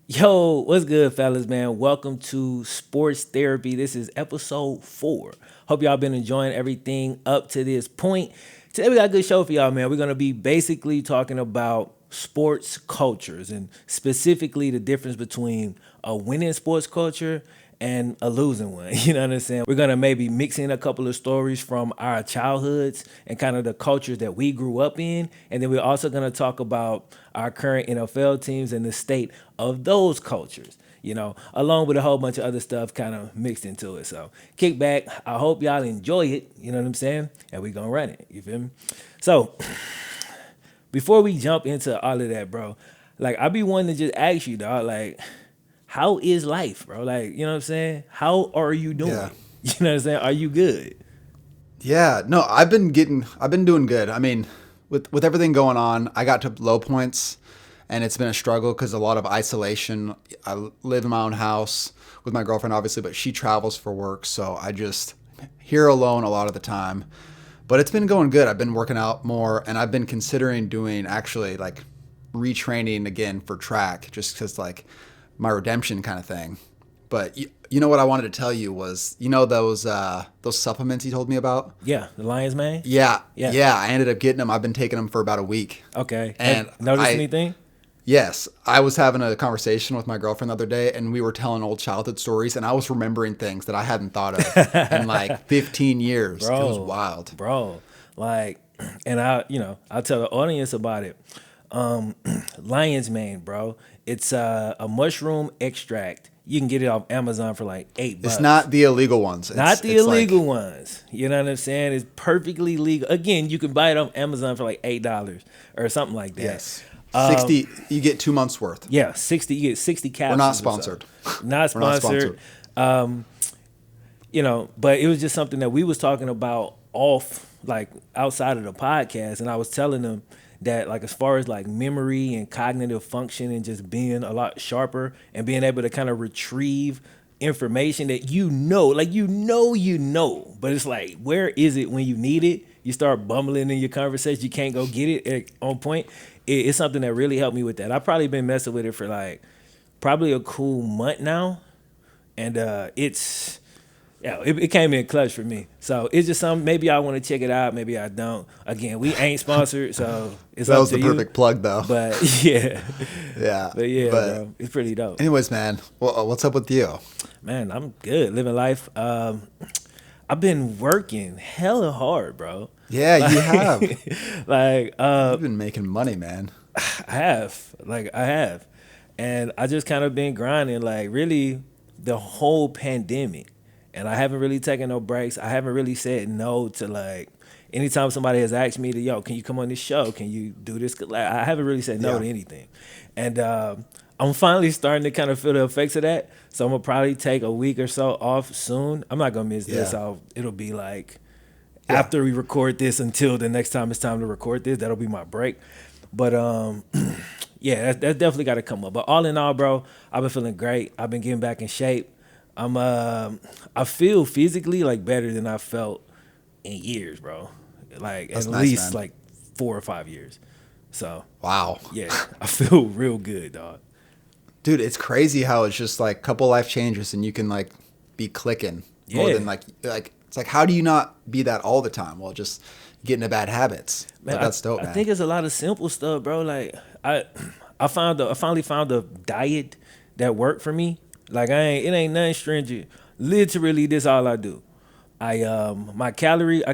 Yo, what's good, fellas, man? Welcome to Sports Therapy. This is episode 4. Hope y'all been enjoying everything up to this point. Today we got a good show for y'all, man. We're gonna be basically talking about sports cultures and specifically the difference between a winning sports culture and a losing one. You know what I'm saying? We're gonna maybe mix in a couple of stories from our childhoods and kind of the cultures that we grew up in, and then we're also gonna talk about our current NFL teams and the state of those cultures. Along with a whole bunch of other stuff kind of mixed into it. So kick back. I hope y'all enjoy it. You know what I'm saying? And we gonna run it. You feel me? So before we jump into all of that, bro, like I be wanting to just ask you, dog, like, how is life, bro? Like, you know what I'm saying? How are you doing? Yeah. You know what I'm saying? Are you good? Yeah. No, I've been doing good. I mean, with everything going on, I got to low points and it's been a struggle because a lot of isolation. I live in my own house with my girlfriend, obviously, but she travels for work. So I just here alone a lot of the time, but it's been going good. I've been working out more and I've been considering doing actually like retraining again for track just because like my redemption kind of thing. But you know what I wanted to tell you was, those supplements you told me about? Yeah, the Lions, man. Yeah, Yeah. yeah. I ended up getting them. I've been taking them for about a week. Okay. And Have noticed I, anything? yes, I was having a conversation with my girlfriend the other day, and we were telling old childhood stories, and I was remembering things that I hadn't thought of in like 15 years. It was Bro, wild. bro. Like, and I'll tell the audience about it. Lion's mane, bro. It's a mushroom extract. You can get it off Amazon for like $8. It's not the illegal ones. Not the It's illegal like, ones. You know what I'm saying? It's perfectly legal. Again, you can buy it on Amazon for like $8 or something like that. yes, 60. You get 2 months worth. Yeah, 60. You get 60 capsules. We're not or so. sponsored. Not We're not sponsored. sponsored. But it was just something that we was talking about off, like outside of the podcast, and I was telling them that like as far as like memory and cognitive function and just being a lot sharper and being able to kind of retrieve information that but it's like where is it when you need it? You start bumbling in your conversation, you can't go get it on point. It's something that really helped me with that. I've probably been messing with it for like probably a cool month now, and it came in clutch for me. So it's just something, maybe I want to check it out, maybe I don't. Again, we ain't sponsored, so it's That up was to the you. perfect plug, though. But yeah, Yeah. bro, it's pretty dope. Anyways, man, what's up with you? Man, I'm good, living life. I've been working hella hard, bro. Yeah, you have. Like, You've been making money, man. I have. And I just kind of been grinding, like really the whole pandemic. And I haven't really taken no breaks. I haven't really said no to like anytime somebody has asked me to, yo, can you come on this show? Can you do this? Like, I haven't really said no Yeah. to anything. And I'm finally starting to kind of feel the effects of that. So I'm gonna probably take a week or so off soon. I'm not gonna miss this. Yeah. It'll be like Yeah. after we record this until the next time it's time to record this. That'll be my break. But yeah, that's definitely got to come up. But all in all, bro, I've been feeling great. I've been getting back in shape. I feel physically like better than I felt in years, bro. Like That's at nice, least man. like 4 or 5 years. So Wow. yeah, I feel real good, dog. Dude, it's crazy how it's just like a couple life changes and you can like be clicking more Yeah. than like it's like how do you not be that all the time? Well, just get into bad habits. Man, But that's dope, I man. think it's a lot of simple stuff, bro. Like I finally found a diet that worked for me. Like it ain't nothing stringent. Literally, this all I do. I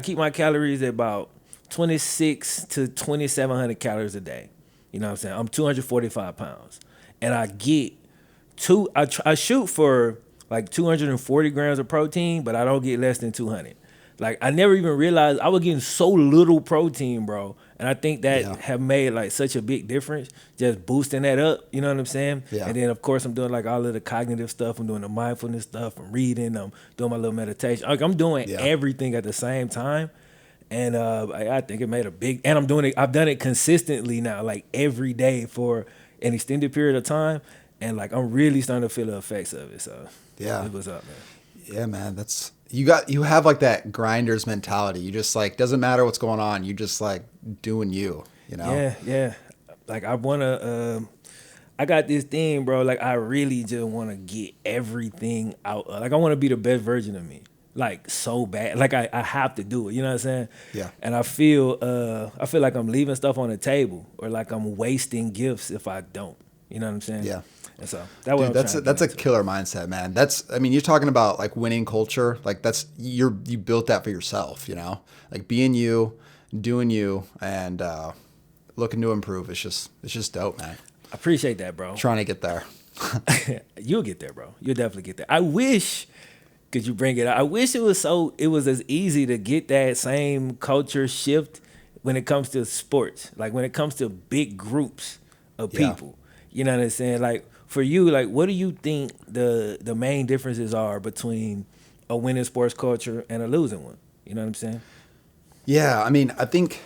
keep my calories at about 26 to 2,700 calories a day. You know what I'm saying? I'm 245 pounds, and I get I shoot for like 240 grams of protein, but I don't get less than 200. Like I never even realized I was getting so little protein, bro. And I think that Yeah. have made like such a big difference, just boosting that up. You know what I'm saying? Yeah. And then of course I'm doing like all of the cognitive stuff. I'm doing the mindfulness stuff. I'm reading. I'm doing my little meditation. Like I'm doing Yeah. everything at the same time. And I think it made a big. And I'm doing it. I've done it consistently now, like every day for an extended period of time. And like I'm really starting to feel the effects of it. So Yeah. it was up, man. Yeah, man. That's you have like that grinders mentality. You just like doesn't matter what's going on. You just like doing you know? Yeah, yeah. Like I wanna I got this thing, bro. Like I really just want to get everything out. Like I want to be the best version of me. Like so bad. Like I have to do it. You know what I'm saying? Yeah. And I feel like I'm leaving stuff on the table or like I'm wasting gifts if I don't. You know what I'm saying? Yeah. And so that what Dude, I'm that's trying to that's get a into. killer mindset, man. I mean, you're talking about like winning culture. Like you built that for yourself, you know? Like being you, doing you, and looking to improve. It's just dope, man. I appreciate that, bro. Trying to get there. You'll get there, bro. You'll definitely get there. I wish, could you bring it up? I wish it was as easy to get that same culture shift when it comes to sports. Like when it comes to big groups of Yeah. people. You know what I'm saying? Like for you, like what do you think the main differences are between a winning sports culture and a losing one? You know what I'm saying? Yeah, I mean, I think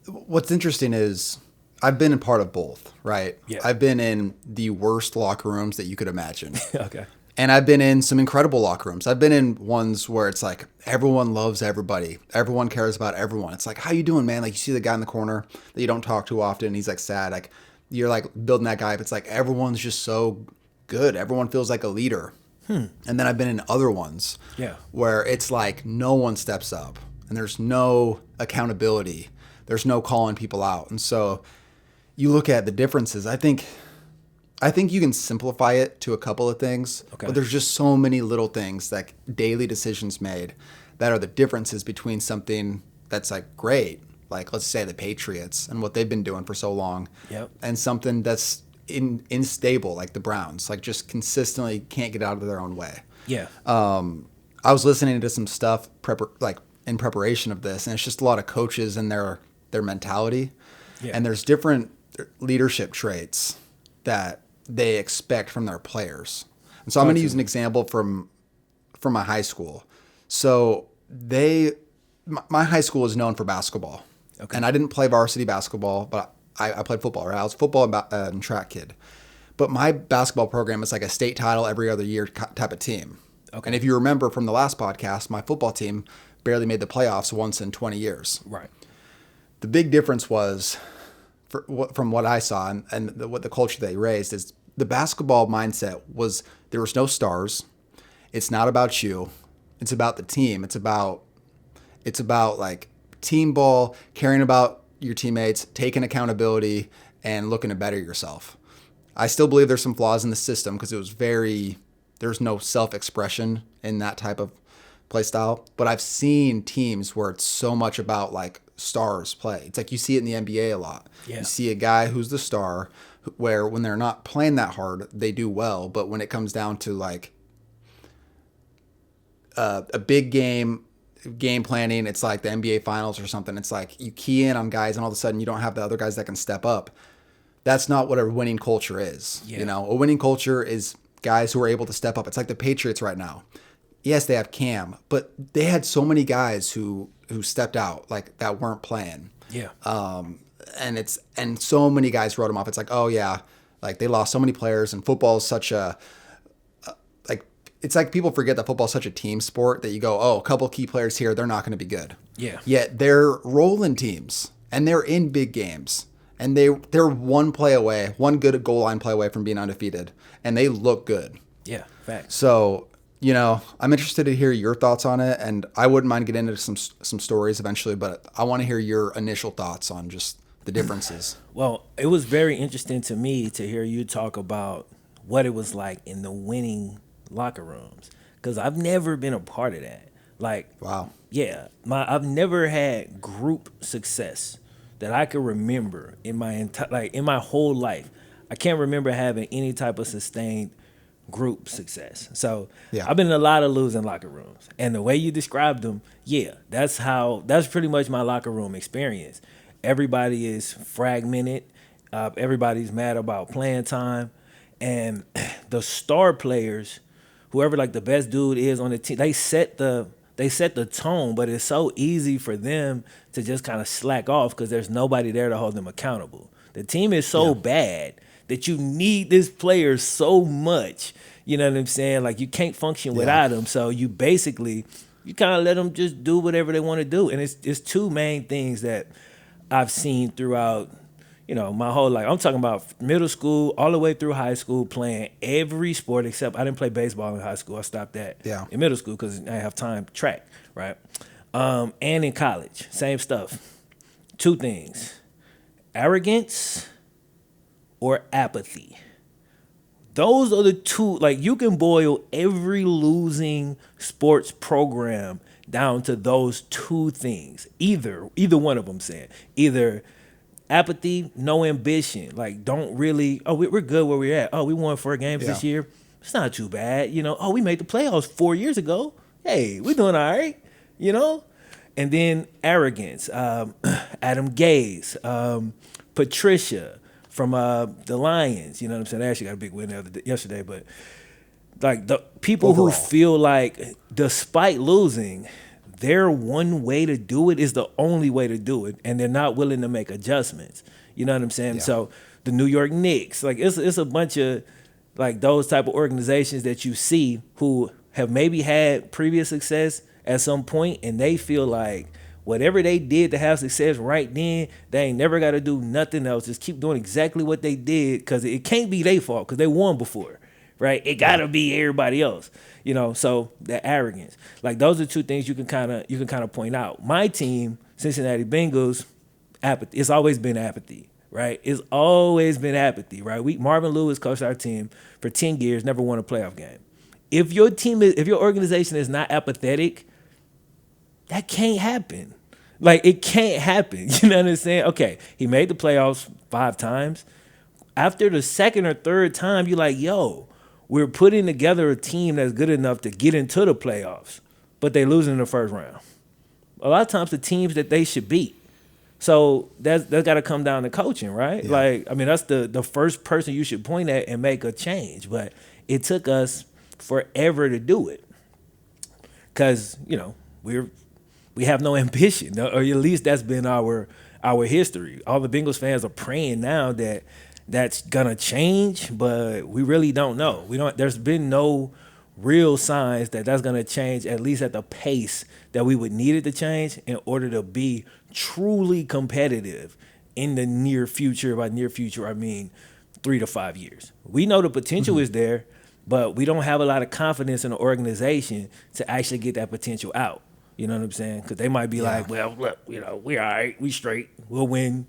what's interesting is I've been a part of both, right? Yeah. I've been in the worst locker rooms that you could imagine. Okay. And I've been in some incredible locker rooms. I've been in ones where it's like everyone loves everybody. Everyone cares about everyone. It's like, how you doing, man? Like you see the guy in the corner that you don't talk to often. He's like sad. Like you're like building that guy up. It's like everyone's just so good. Everyone feels like a leader. And then I've been in other ones Yeah. where it's like no one steps up and there's no accountability. There's no calling people out. And so you look at the differences. I think you can simplify it to a couple of things, Okay. but there's just so many little things, like daily decisions made, that are the differences between something that's like great, like let's say the Patriots and what they've been doing for so long, Yep. and something that's unstable, like the Browns, like just consistently can't get out of their own way. Yeah. I was listening to some stuff in preparation of this, and it's just a lot of coaches and their mentality, Yeah. and there's different leadership traits that they expect from their players. And so I'm going to use an example from my high school. So my high school is known for basketball, Okay. and I didn't play varsity basketball, but I played football. Right, I was a football and track kid. But my basketball program is like a state title every other year type of team. Okay. And if you remember from the last podcast, my football team barely made the playoffs once in 20 years. Right. The big difference was, from what I saw and what the culture they raised, is the basketball mindset was there was no stars. It's not about you. It's about the team. It's about like team ball, caring about your teammates, taking accountability, and looking to better yourself. I still believe there's some flaws in the system because there's no self-expression in that type of play style. But I've seen teams where it's so much about like stars play. It's like you see it in the NBA a lot. Yeah. You see a guy who's the star where when they're not playing that hard, they do well. But when it comes down to like a big game planning, it's like the NBA finals or something. It's like you key in on guys and all of a sudden you don't have the other guys that can step up. That's not what a winning culture is. Yeah. You know, a winning culture is guys who are able to step up. It's like the Patriots right now. Yes, they have Cam, but they had so many guys who stepped out like that weren't playing. Yeah. And so many guys wrote them off. It's like, oh yeah, like they lost so many players, and football is such a like it's like people forget that football is such a team sport that you go, oh, a couple key players here, they're not going to be good. Yeah. Yet they're rolling teams and they're in big games. And they're one play away, one good goal line play away from being undefeated, and they look good. Yeah. Facts. So, you know, I'm interested to hear your thoughts on it, and I wouldn't mind getting into some stories eventually, but I want to hear your initial thoughts on just the differences. Well, it was very interesting to me to hear you talk about what it was like in the winning locker rooms, because I've never been a part of that. Like, Wow. yeah, I've never had group success that I can remember in my whole life. I can't remember having any type of sustained group success. So Yeah. I've been in a lot of losing locker rooms, and the way you described them, yeah, that's pretty much my locker room experience. Everybody is fragmented. Everybody's mad about playing time, and the star players, whoever like the best dude is on the team, they set the tone, but it's so easy for them to just kind of slack off because there's nobody there to hold them accountable. The team is so bad that you need this player so much. You know what I'm saying? Like you can't function without them. So you kind of let them just do whatever they want to do. And it's two main things that I've seen throughout, my whole life. I'm talking about middle school all the way through high school, playing every sport except I didn't play baseball in high school. I stopped that Yeah. in middle school because I didn't have time to track, right? And in college, same stuff. Two things: arrogance or apathy. Those are the two. Like, you can boil every losing sports program down to those two things. Either one of them saying either apathy, no ambition. Like, don't really. Oh, we're good where we're at. Oh, we won 4 games this Yeah. year. It's not too bad. Oh, we made the playoffs 4 years ago. Hey, we're doing all right. And then arrogance. Adam Gaze, Patricia from the Lions. You know what I'm saying? They actually got a big win yesterday, but like the people who Overall. feel like despite losing, their one way to do it is the only way to do it, and they're not willing to make adjustments. You know what I'm saying? Yeah. So the New York Knicks, like it's a bunch of like those type of organizations that you see who have maybe had previous success at some point, and they feel like whatever they did to have success right then, they ain't never got to do nothing else. Just keep doing exactly what they did because it can't be their fault because they won before, right? It got to be everybody else, So that arrogance, like those are two things you can kind of point out. My team, Cincinnati Bengals, apathy. It's always been apathy, right? It's always been apathy, right? Marvin Lewis coached our team for 10 years, never won a playoff game. If your organization is not apathetic, that can't happen. Like, it can't happen. You know what I'm saying? Okay, he made the playoffs 5 times. After the second or third time, you're like, yo, we're putting together a team that's good enough to get into the playoffs, but they lose in the first round. A lot of times the teams that they should beat. So that's got to come down to coaching, right? Yeah. Like, I mean, that's the first person you should point at and make a change. But it took us forever to do it because, we have no ambition, or at least that's been our history. All the Bengals fans are praying now that that's gonna change, but we really don't know. There's been no real signs that that's gonna change, at least at the pace that we would need it to change in order to be truly competitive in the near future. By near future, I mean 3 to 5 years. We know the potential is there, but we don't have a lot of confidence in the organization to actually get that potential out. You know what I'm saying? Because they might be like, well, look, we're all right. We straight. We'll win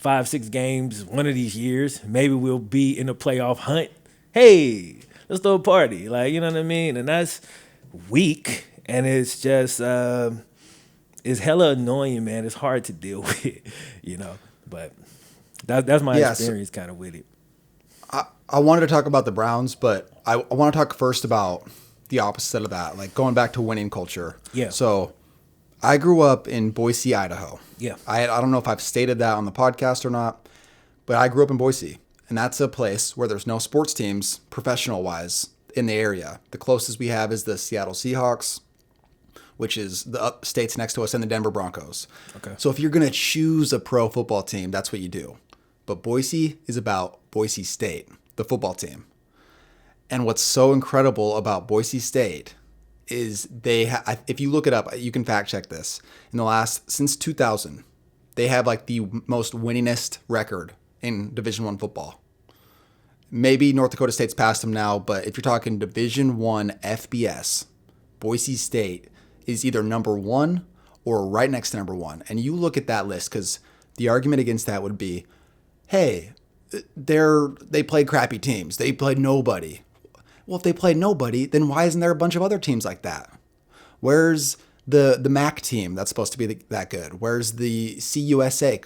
5-6 games one of these years. Maybe we'll be in the playoff hunt. Hey, let's throw a party. Like, you know what I mean? And that's weak. And it's just, it's hella annoying, man. It's hard to deal with, But that's my experience kind of with it. I wanted to talk about the Browns, but I want to talk first about the opposite of that, like going back to winning culture. Yeah. So I grew up in Boise, Idaho. Yeah. I don't know if I've stated that on the podcast or not, but I grew up in Boise, and that's a place where there's no sports teams professional-wise in the area. The closest we have is the Seattle Seahawks, which is the states next to us, and the Denver Broncos. Okay. So if you're going to choose a pro football team, that's what you do. But Boise is about Boise State, the football team. And what's so incredible about Boise State is if you look it up, you can fact check this. Since 2000, they have like the most winningest record in Division I football. Maybe North Dakota State's passed them now, but if you're talking Division I FBS, Boise State is either number 1 or right next to number 1. And you look at that list, because the argument against that would be, hey, they played crappy teams. They played nobody. Well, if they played nobody, then why isn't there a bunch of other teams like that? Where's the MAC team that's supposed to be that good? Where's the CUSA?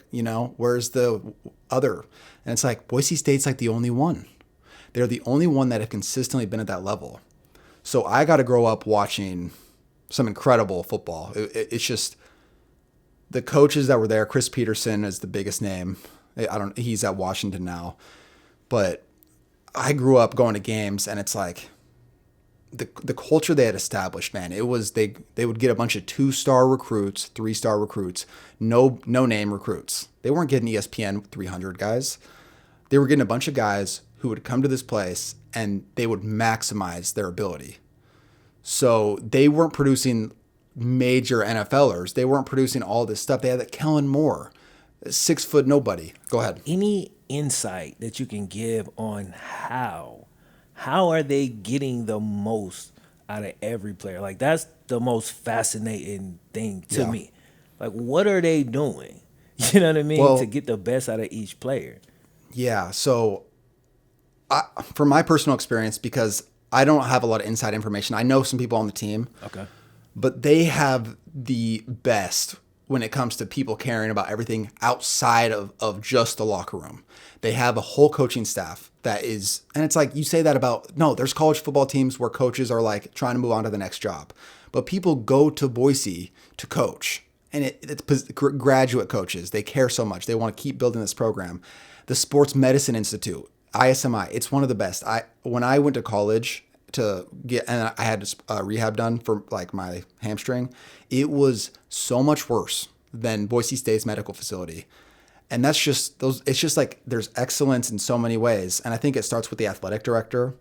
Where's the other? And it's like Boise State's like the only one. They're the only one that have consistently been at that level. So I got to grow up watching some incredible football. It's just the coaches that were there. Chris Peterson is the biggest name. He's at Washington now, but I grew up going to games, and it's like the culture they had established, man. It was they would get a bunch of 2-star recruits, 3-star recruits, no name recruits. They weren't getting ESPN 300 guys. They were getting a bunch of guys who would come to this place and they would maximize their ability. So they weren't producing major NFLers. They weren't producing all this stuff. They had that Kellen Moore. 6 foot nobody. Go ahead. Any insight that you can give on how are they getting the most out of every player? Like that's the most fascinating thing to Yeah. me. Like what are they doing? You know what I mean? To Well, get the best out of each player. yeah. So, from my personal experience, because I don't have a lot of inside information, I know some people on the team, Okay. but they have the best when it comes to people caring about everything outside of just the locker room. They have a whole coaching staff that is, and it's like you say that about, no, there's college football teams where coaches are like trying to move on to the next job. But people go to Boise to coach, and it's graduate coaches. They care so much. They want to keep building this program. The Sports Medicine Institute, ISMI, it's one of the best. When I went to college to get, and I had rehab done for like my hamstring, it was so much worse than Boise State's medical facility. And that's just those. It's just like there's excellence in so many ways, and I think it starts with the athletic director,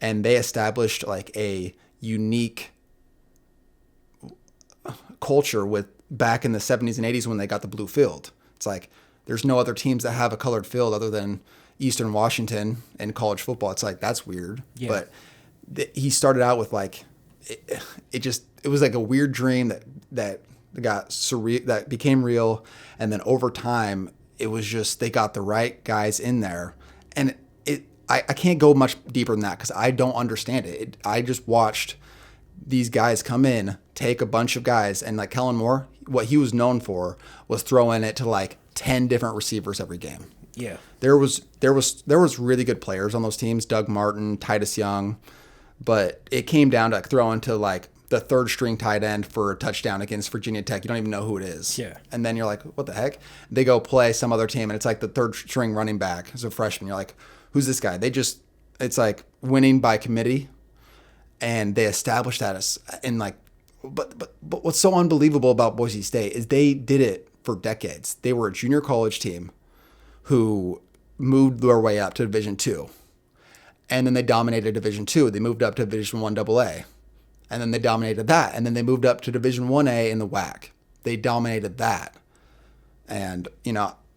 and they established like a unique culture with back in the 70s and 80s when they got the blue field. It's like there's no other teams that have a colored field other than Eastern Washington in college football. It's like that's weird. Yeah. But he started out with like it was like a weird dream that got surreal, that became real, and then over time it was just they got the right guys in there, and I can't go much deeper than that because I don't understand it. I just watched these guys come in, take a bunch of guys, and like Kellen Moore, what he was known for was throwing it to like 10 different receivers every game. Yeah. There was really good players on those teams, Doug Martin, Titus Young, but it came down to like throwing to like the third string tight end for a touchdown against Virginia Tech. You don't even know who it is. Yeah. And then you're like, what the heck? They go play some other team and it's like the third string running back as a freshman. You're like, who's this guy? It's like winning by committee. And they established that as in like, but what's so unbelievable about Boise State is they did it for decades. They were a junior college team who moved their way up to Division II. And then they dominated Division II. They moved up to Division I AA. And then they dominated that. And then they moved up to Division 1A in the WAC. They dominated that. And,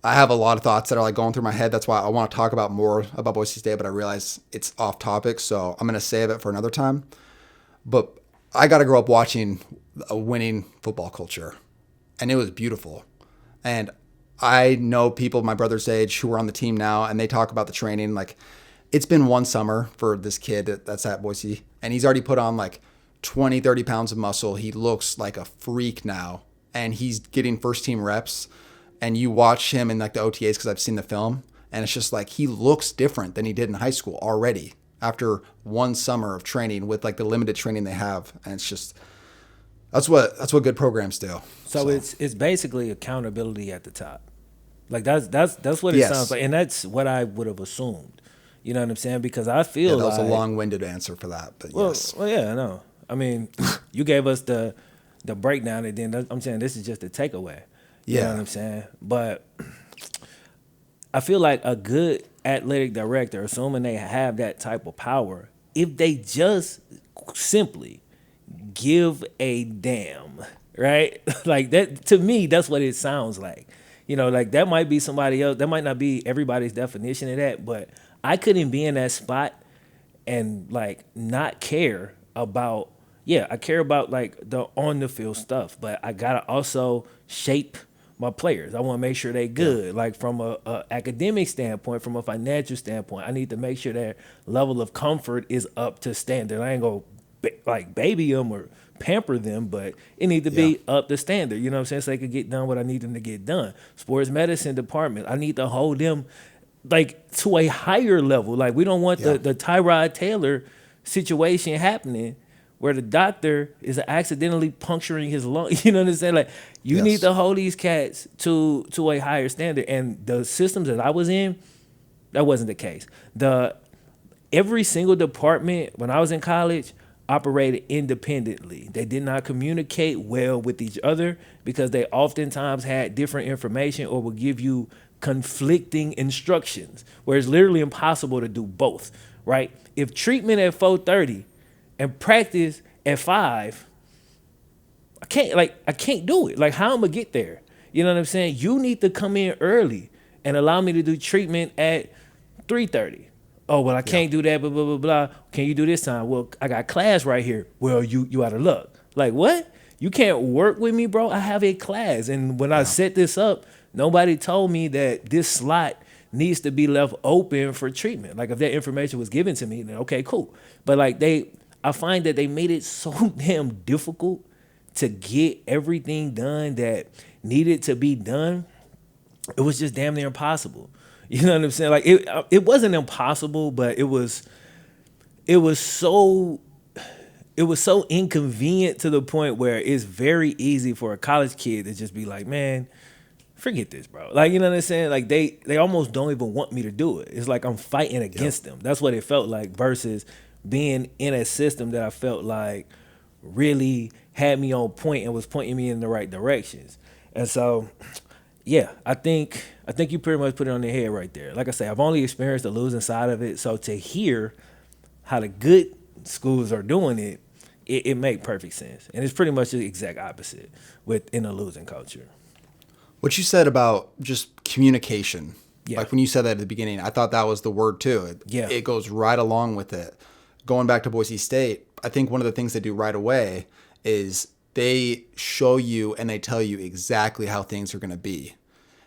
I have a lot of thoughts that are like going through my head. That's why I want to talk about more about Boise State, but I realize it's off topic. So I'm going to save it for another time. But I got to grow up watching a winning football culture. And it was beautiful. And I know people my brother's age who are on the team now, and they talk about the training. Like, it's been one summer for this kid that's at Boise, and he's already put on like 20, 30 pounds of muscle. He looks like a freak now, and he's getting first team reps. And you watch him in like the OTAs because I've seen the film, and it's just like he looks different than he did in high school already after one summer of training with like the limited training they have. And it's just that's what good programs do. So it's basically accountability at the top. Like that's what it sounds like, and that's what I would have assumed. You know what I'm saying? Because I feel that was like, a long-winded answer for that, but yes. Well, yeah, I know. I mean, you gave us the breakdown, and then I'm saying this is just a takeaway. You know what I'm saying? But I feel like a good athletic director, assuming they have that type of power, if they just simply give a damn, right? Like that, to me, that's what it sounds like. Like that might be somebody else. That might not be everybody's definition of that, but I couldn't be in that spot and like not care about, I care about like the on the field stuff, but I gotta also shape my players. I want to make sure they good. Like from a academic standpoint, from a financial standpoint, I need to make sure their level of comfort is up to standard. I ain't gonna like baby them or pamper them, but it need to be up to standard. You know what I'm saying? So they could get done what I need them to get done. Sports medicine department, I need to hold them like to a higher level. Like we don't want the Tyrod Taylor situation happening where the doctor is accidentally puncturing his lung. You know what I'm saying? Like you need to hold these cats to a higher standard. And the systems that I was in, that wasn't the case. Every single department when I was in college operated independently. They did not communicate well with each other because they oftentimes had different information or would give you conflicting instructions, where it's literally impossible to do both, right? If treatment at 4:30 and practice at 5, I can't do it. Like how I'm gonna get there? You know what I'm saying? You need to come in early and allow me to do treatment at 3:30. Oh, well, I can't do that, blah, blah, blah, blah. Can you do this time? Well, I got class right here. Well, you out of luck. Like, what? You can't work with me, bro? I have a class. And when I set this up, nobody told me that this slot needs to be left open for treatment. Like, if that information was given to me, then okay, cool. But like I find that they made it so damn difficult to get everything done that needed to be done. It was just damn near impossible. You know what I'm saying? Like it wasn't impossible, but it was so inconvenient to the point where it's very easy for a college kid to just be like, man, forget this, bro. Like, you know what I'm saying? Like they almost don't even want me to do it. It's like I'm fighting against them. That's what it felt like versus being in a system that I felt like really had me on point and was pointing me in the right directions. And so, yeah, I think you pretty much put it on the head right there. Like I say, I've only experienced the losing side of it. So to hear how the good schools are doing it, it make perfect sense. And it's pretty much the exact opposite within a losing culture. What you said about just communication, Yeah. like when you said that at the beginning, I thought that was the word too. It goes right along with it. Going back to Boise State, I think one of the things they do right away is they show you and they tell you exactly how things are going to be.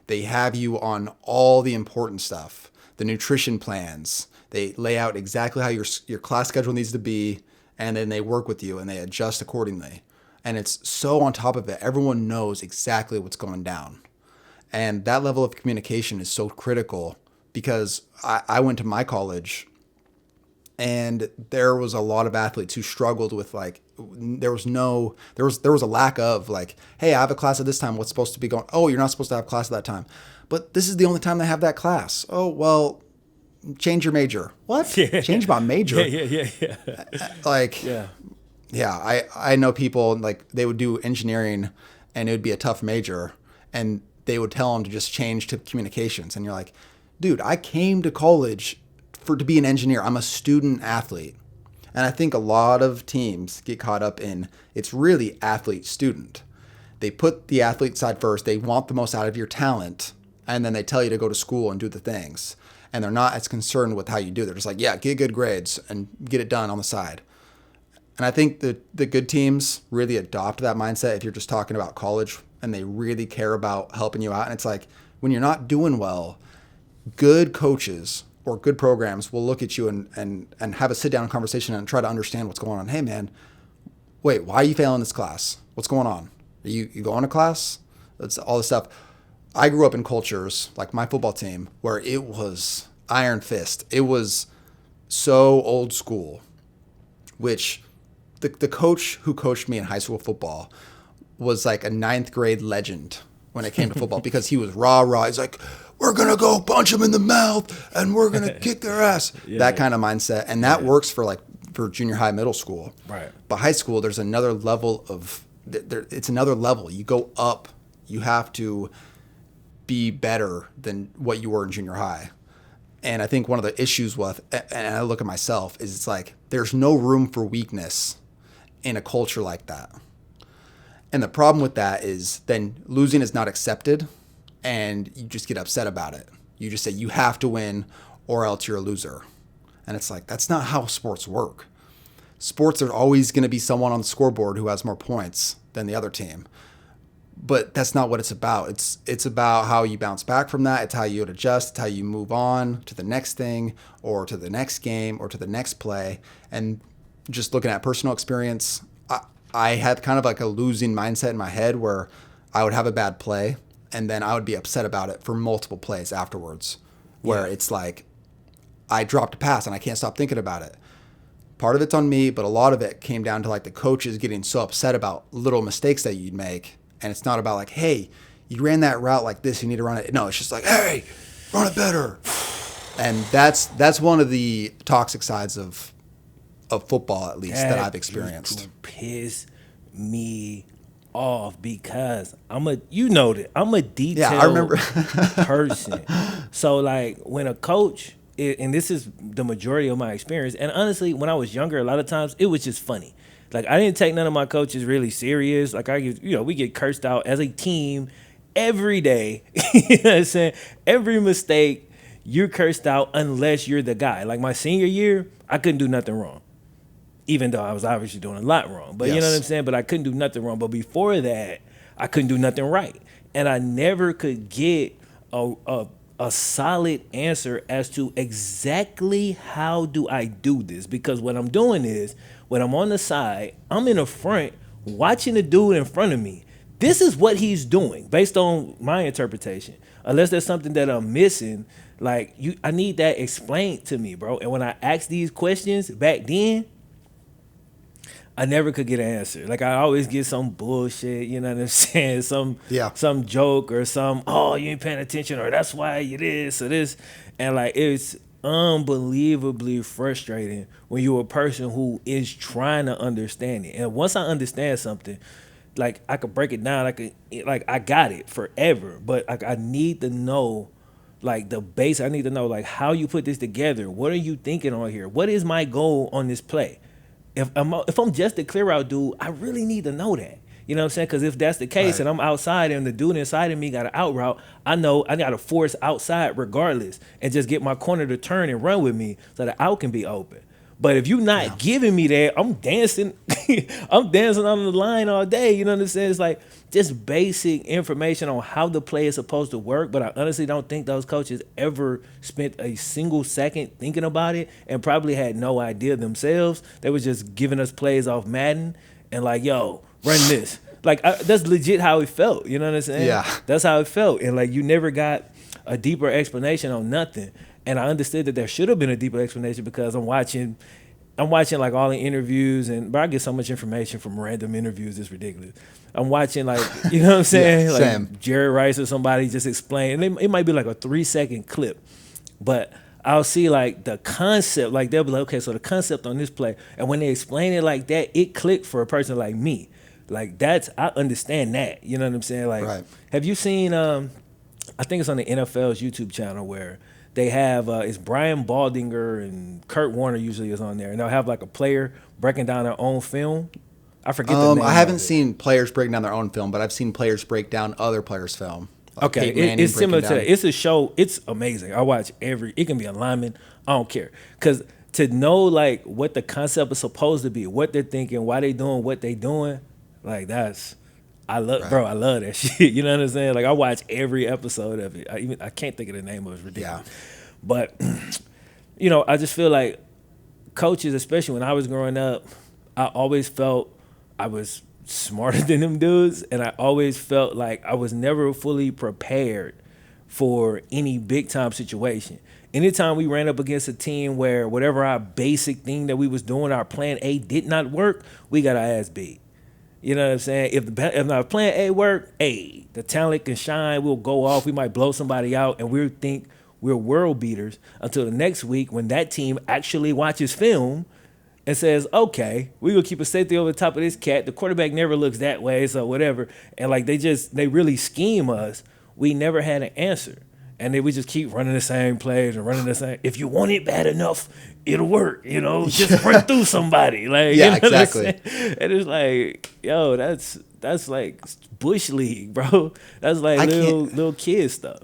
They have you on all the important stuff, the nutrition plans. They lay out exactly how your class schedule needs to be, and then they work with you and they adjust accordingly. And it's so on top of it. Everyone knows exactly what's going down. And that level of communication is so critical because I went to my college and there was a lot of athletes who struggled with like, there was a lack of like, hey, I have a class at this time. What's supposed to be going? Oh, you're not supposed to have class at that time. But this is the only time they have that class. Oh, well, change your major. What? Yeah. Change my major? Yeah. Like, yeah, I know people like they would do engineering and it would be a tough major and they would tell them to just change to communications. And you're like, dude, I came to college to be an engineer. I'm a student athlete. And I think a lot of teams get caught up in it's really athlete student. They put the athlete side first. They want the most out of your talent. And then they tell you to go to school and do the things. And they're not as concerned with how you do it. They're just like, yeah, get good grades and get it done on the side. And I think the good teams really adopt that mindset if you're just talking about college and they really care about helping you out. And it's like when you're not doing well, good coaches or good programs will look at you and have a sit down conversation and try to understand what's going on. Hey man, wait, why are you failing this class? What's going on? Are you going to class? That's all this stuff. I grew up in cultures like my football team where it was iron fist. It was so old school, which the coach who coached me in high school football was like a 9th grade legend when it came to football because he was rah. He's like, we're going to go punch them in the mouth and we're going to kick their ass. That kind of mindset. And that works for junior high, middle school. Right. But high school, there's another level it's another level. You go up. You have to be better than what you were in junior high. And I think one of the issues with, and I look at myself, is it's like there's no room for weakness in a culture like that. And the problem with that is then losing is not accepted and you just get upset about it. You just say you have to win or else you're a loser. And it's like, that's not how sports work. Sports, there's always going to be someone on the scoreboard who has more points than the other team. But that's not what it's about. It's about how you bounce back from that. It's how you adjust. It's how you move on to the next thing or to the next game or to the next play. And just looking at personal experience, I had kind of like a losing mindset in my head where I would have a bad play and then I would be upset about it for multiple plays afterwards, where it's like I dropped a pass and I can't stop thinking about it. Part of it's on me, but a lot of it came down to like the coaches getting so upset about little mistakes that you'd make. And it's not about like, hey, you ran that route like this, you need to run it. No, it's just like, hey, run it better. And that's one of the toxic sides of football, at least, that I've experienced. Piss me off because I'm a detailed I remember. person. So like when a coach, and this is the majority of my experience, and honestly, when I was younger, a lot of times it was just funny. Like I didn't take none of my coaches really serious. Like we get cursed out as a team every day. You know what I'm saying? Every mistake, you're cursed out unless you're the guy. Like my senior year, I couldn't do nothing wrong, even though I was obviously doing a lot wrong. But you know what I'm Yes. saying? But I couldn't do nothing wrong. But before that, I couldn't do nothing right. And I never could get a solid answer as to exactly how do I do this. Because what I'm doing is, when I'm on the side, I'm in the front watching the dude in front of me. This is what he's doing based on my interpretation. Unless there's something that I'm missing, like I need that explained to me, bro. And when I asked these questions back then, I never could get an answer. Like I always get some bullshit, you know what I'm saying? Some joke or some, oh, you ain't paying attention, or that's why you this or this. And like it's unbelievably frustrating when you're a person who is trying to understand it. And once I understand something, like I could break it down, I got it forever. But like I need to know like the base. I need to know like how you put this together. What are you thinking on here? What is my goal on this play? If I'm just a clear out dude, I really need to know that. You know what I'm saying? Because if that's the case, Right. and I'm outside and the dude inside of me got an out route, I know I got to force outside regardless and just get my corner to turn and run with me so the out can be open. But if you're not giving me that, I'm dancing. I'm dancing on the line all day. You know what I'm saying? It's like just basic information on how the play is supposed to work. But I honestly don't think those coaches ever spent a single second thinking about it and probably had no idea themselves. They were just giving us plays off Madden and like, yo, run this. Like that's legit how it felt. You know what I'm saying? Yeah. That's how it felt. And like you never got a deeper explanation on nothing. And I understood that there should have been a deeper explanation because I'm watching like all the interviews, but I get so much information from random interviews, it's ridiculous. I'm watching like, you know what I'm saying? Yeah, like same. Jerry Rice or somebody just explain. And it might be like a 3-second clip, but I'll see like the concept, like they'll be like, okay, so the concept on this play. And when they explain it like that, it clicked for a person like me. Like I understand that. You know what I'm saying? Like, Right. Have you seen, I think it's on the NFL's YouTube channel where they have, it's Brian Baldinger and Kurt Warner usually is on there. And they'll have like a player breaking down their own film. I forget the name I of haven't it. seen players break down their own film, but I've seen players break down other players' film. Like Okay, Peyton Manning it's similar to breaking that. down- It's a show. It's amazing. I watch it can be a lineman. I don't care. Because to know like what the concept is supposed to be, what they're thinking, why they doing what they doing, like I love that shit. You know what I'm saying? Like I watch every episode of it. I can't think of the name of it. It's ridiculous. Yeah. But I just feel like coaches, especially when I was growing up, I always felt I was smarter than them dudes, and I always felt like I was never fully prepared for any big time situation. Anytime we ran up against a team where whatever our basic thing that we was doing, our plan A did not work, we got our ass beat. You know what I'm saying? If our plan A worked, the talent can shine, we'll go off, we might blow somebody out, and we'll think we're world beaters until the next week when that team actually watches film and says, okay, we're going to keep a safety over the top of this cat. The quarterback never looks that way, so whatever. And like they really scheme us. We never had an answer. And then we just keep running the same plays and running the same. If you want it bad enough, it'll work, just run through somebody. Like, Yeah, you know what I'm exactly. saying? And it's like, yo, that's like Bush League, bro. That's like little kid stuff.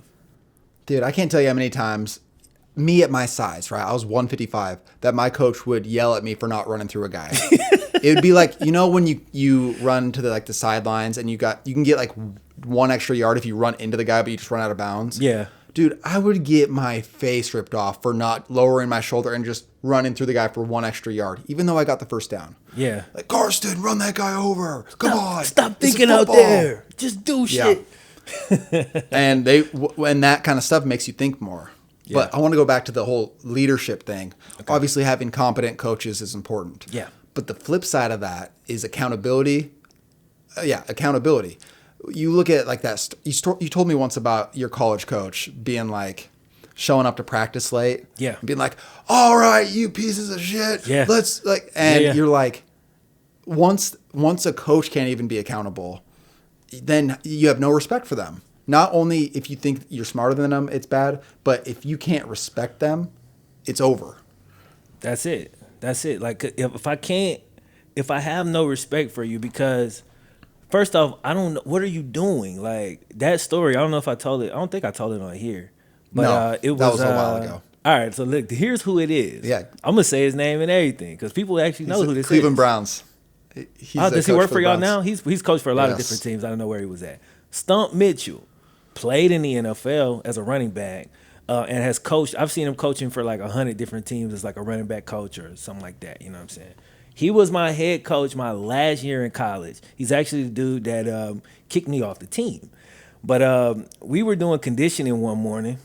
Dude, I can't tell you how many times, me at my size, right? I was 155, that my coach would yell at me for not running through a guy. It would be like, when you run to the sidelines and you can get like 1 extra yard if you run into the guy, but you just run out of bounds. Yeah. Dude, I would get my face ripped off for not lowering my shoulder and just running through the guy for 1 extra yard, even though I got the first down. Yeah. Like, Karsten, run that guy over. Come on. Stop This is thinking out football." there. Just do shit. And when that kind of stuff makes you think more. Yeah. But I want to go back to the whole leadership thing. Okay. Obviously, having competent coaches is important. Yeah. But the flip side of that is accountability. Accountability. You look at like that. You told me once about your college coach being like showing up to practice late. Yeah. And being like, "All right, you pieces of shit. Yeah. Let's like." And Yeah. you're like, once a coach can't even be accountable, then you have no respect for them. Not only if you think you're smarter than them, it's bad, but if you can't respect them, it's over. That's it. Like if I have no respect for you because First off, I don't know what are you doing. Like that story, I don't know if I told it. I don't think I told it on here, but No, it that was was a while ago. All right, so look, here's who it is. Yeah. I'm gonna say his name and everything because people actually know who this Cleveland is. Browns. He's Oh, the does he coach work for for the y'all Browns. now? He's coached for a lot of Yes. different teams. I don't know where he was at. Stump Mitchell played in the NFL as a running back and has coached. I've seen him coaching for like 100 different teams as like a running back coach or something like that. You know what I'm saying? He was my head coach my last year in college. He's actually the dude that kicked me off the team. But we were doing conditioning one morning,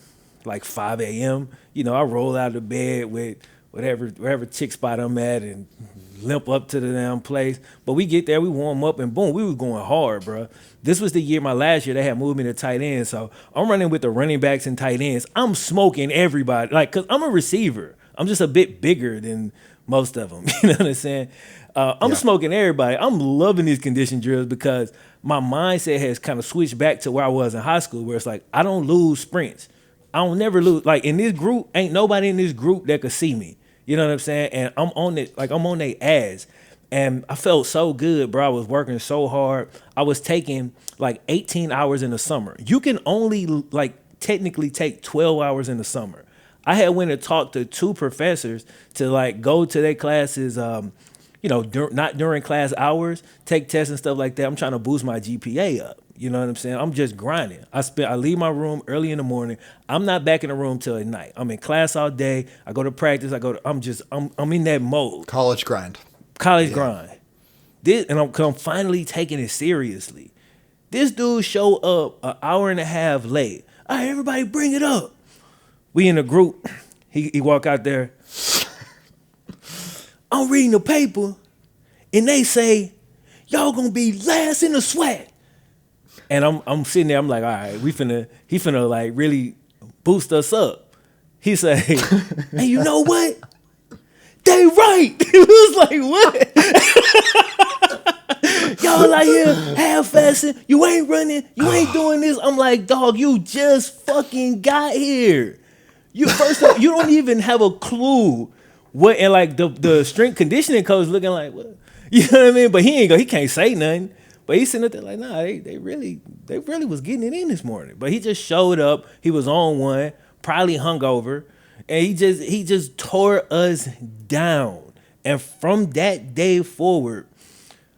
like 5 a.m. You know, I roll out of bed with whatever chick spot I'm at and limp up to the damn place. But we get there, we warm up, and boom, we was going hard, bro. This was the year, my last year, they had moved me to tight end. So I'm running with the running backs and tight ends. I'm smoking everybody, like, because I'm a receiver. I'm just a bit bigger than most of them. You know what I'm saying? I'm smoking everybody. I'm loving these condition drills because my mindset has kind of switched back to where I was in high school, where it's like, I don't lose sprints. I don't never lose. Like in this group, ain't nobody in this group that could see me. You know what I'm saying? And I'm on it, like I'm on their ass. And I felt so good, bro. I was working so hard. I was taking like 18 hours in the summer. You can only like technically take 12 hours in the summer. I had went and talked to 2 professors to like go to their classes, not during class hours, take tests and stuff like that. I'm trying to boost my GPA up. You know what I'm saying? I'm just grinding. I leave my room early in the morning. I'm not back in the room till at night. I'm in class all day. I go to practice. I'm in that mode. College grind. College grind. I'm finally taking it seriously. This dude show up an hour and a half late. All right, everybody bring it up. We in a group. He walk out there. I'm reading the paper, and they say, y'all gonna be last in the SWAT. And I'm sitting there, I'm like, all right, he finna like really boost us up. He say, hey, you know what? They right. It was like, what? Y'all out here half-assing. You ain't running. You ain't doing this. I'm like, dog, you just fucking got here. You don't even have a clue what, and like the strength conditioning coach looking like, what? You know what I mean? But he can't say nothing. But he's sitting up there like, nah, they really was getting it in this morning. But he just showed up. He was on one, probably hungover, and he just tore us down. And from that day forward,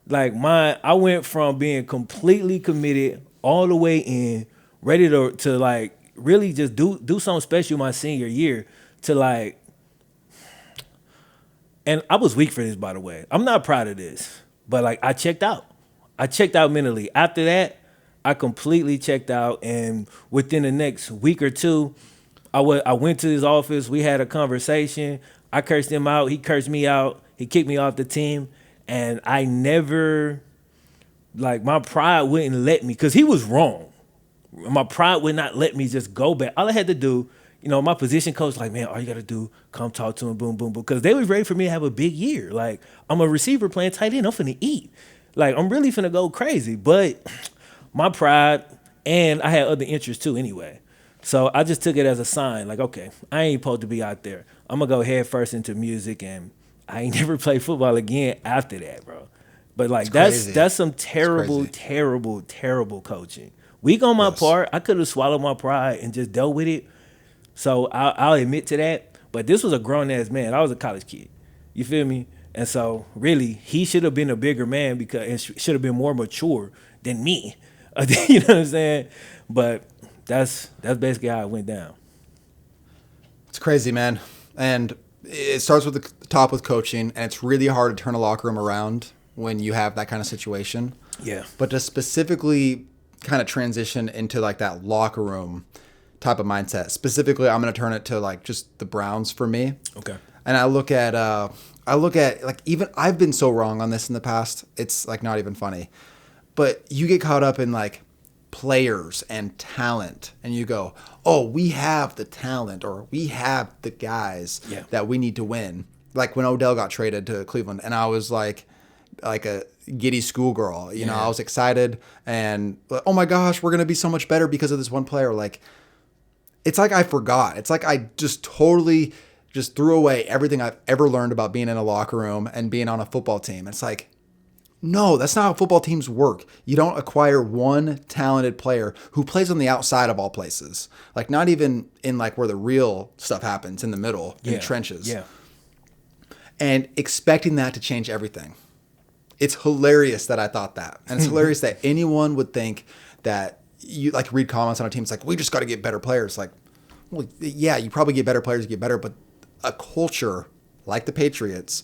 like I went from being completely committed all the way in, ready to like really just do something special my senior year to like, and I was weak for this, by the way. I'm not proud of this, but like I checked out. I checked out mentally. After that, I completely checked out, and within the next week or two, I went to his office. We had a conversation. I cursed him out. He cursed me out. He kicked me off the team, and I never, like, my pride wouldn't let me, because he was wrong. My pride would not let me just go back. All I had to do, my position coach like, man, all you got to do, come talk to him, boom, boom, boom, because they was ready for me to have a big year. Like, I'm a receiver playing tight end. I'm finna eat. Like, I'm really finna go crazy, but my pride, and I had other interests too anyway. So I just took it as a sign, like, okay, I ain't supposed to be out there. I'm gonna go head first into music, and I ain't never played football again after that, bro. But like, that's some terrible, terrible, terrible coaching. Weak on my part. I could have swallowed my pride and just dealt with it. So I'll admit to that. But this was a grown ass man. I was a college kid. You feel me? And so, really, he should have been a bigger man and should have been more mature than me. You know what I'm saying? But that's basically how it went down. It's crazy, man. And it starts with the top with coaching, and it's really hard to turn a locker room around when you have that kind of situation. Yeah. But to specifically kind of transition into like that locker room type of mindset, specifically, I'm going to turn it to like just the Browns for me. Okay. And I look at like, even I've been so wrong on this in the past. It's like not even funny, but you get caught up in like players and talent, and you go, oh, we have the talent, or we have the guys that we need to win. Like when Odell got traded to Cleveland, and I was like a giddy schoolgirl, you know, I was excited and oh my gosh, we're going to be so much better because of this one player. Like, it's like I forgot. It's like I just totally just threw away everything I've ever learned about being in a locker room and being on a football team. It's like, No, that's not how football teams work. You don't acquire one talented player who plays on the outside of all places. Like not even in like where the real stuff happens in the middle, in the trenches. Yeah. And expecting that to change everything. It's hilarious that I thought that. And it's hilarious that anyone would think that you like read comments on a team. It's like, we just got to get better players. Like, well, yeah, you probably get better players, you get better, but a culture like the Patriots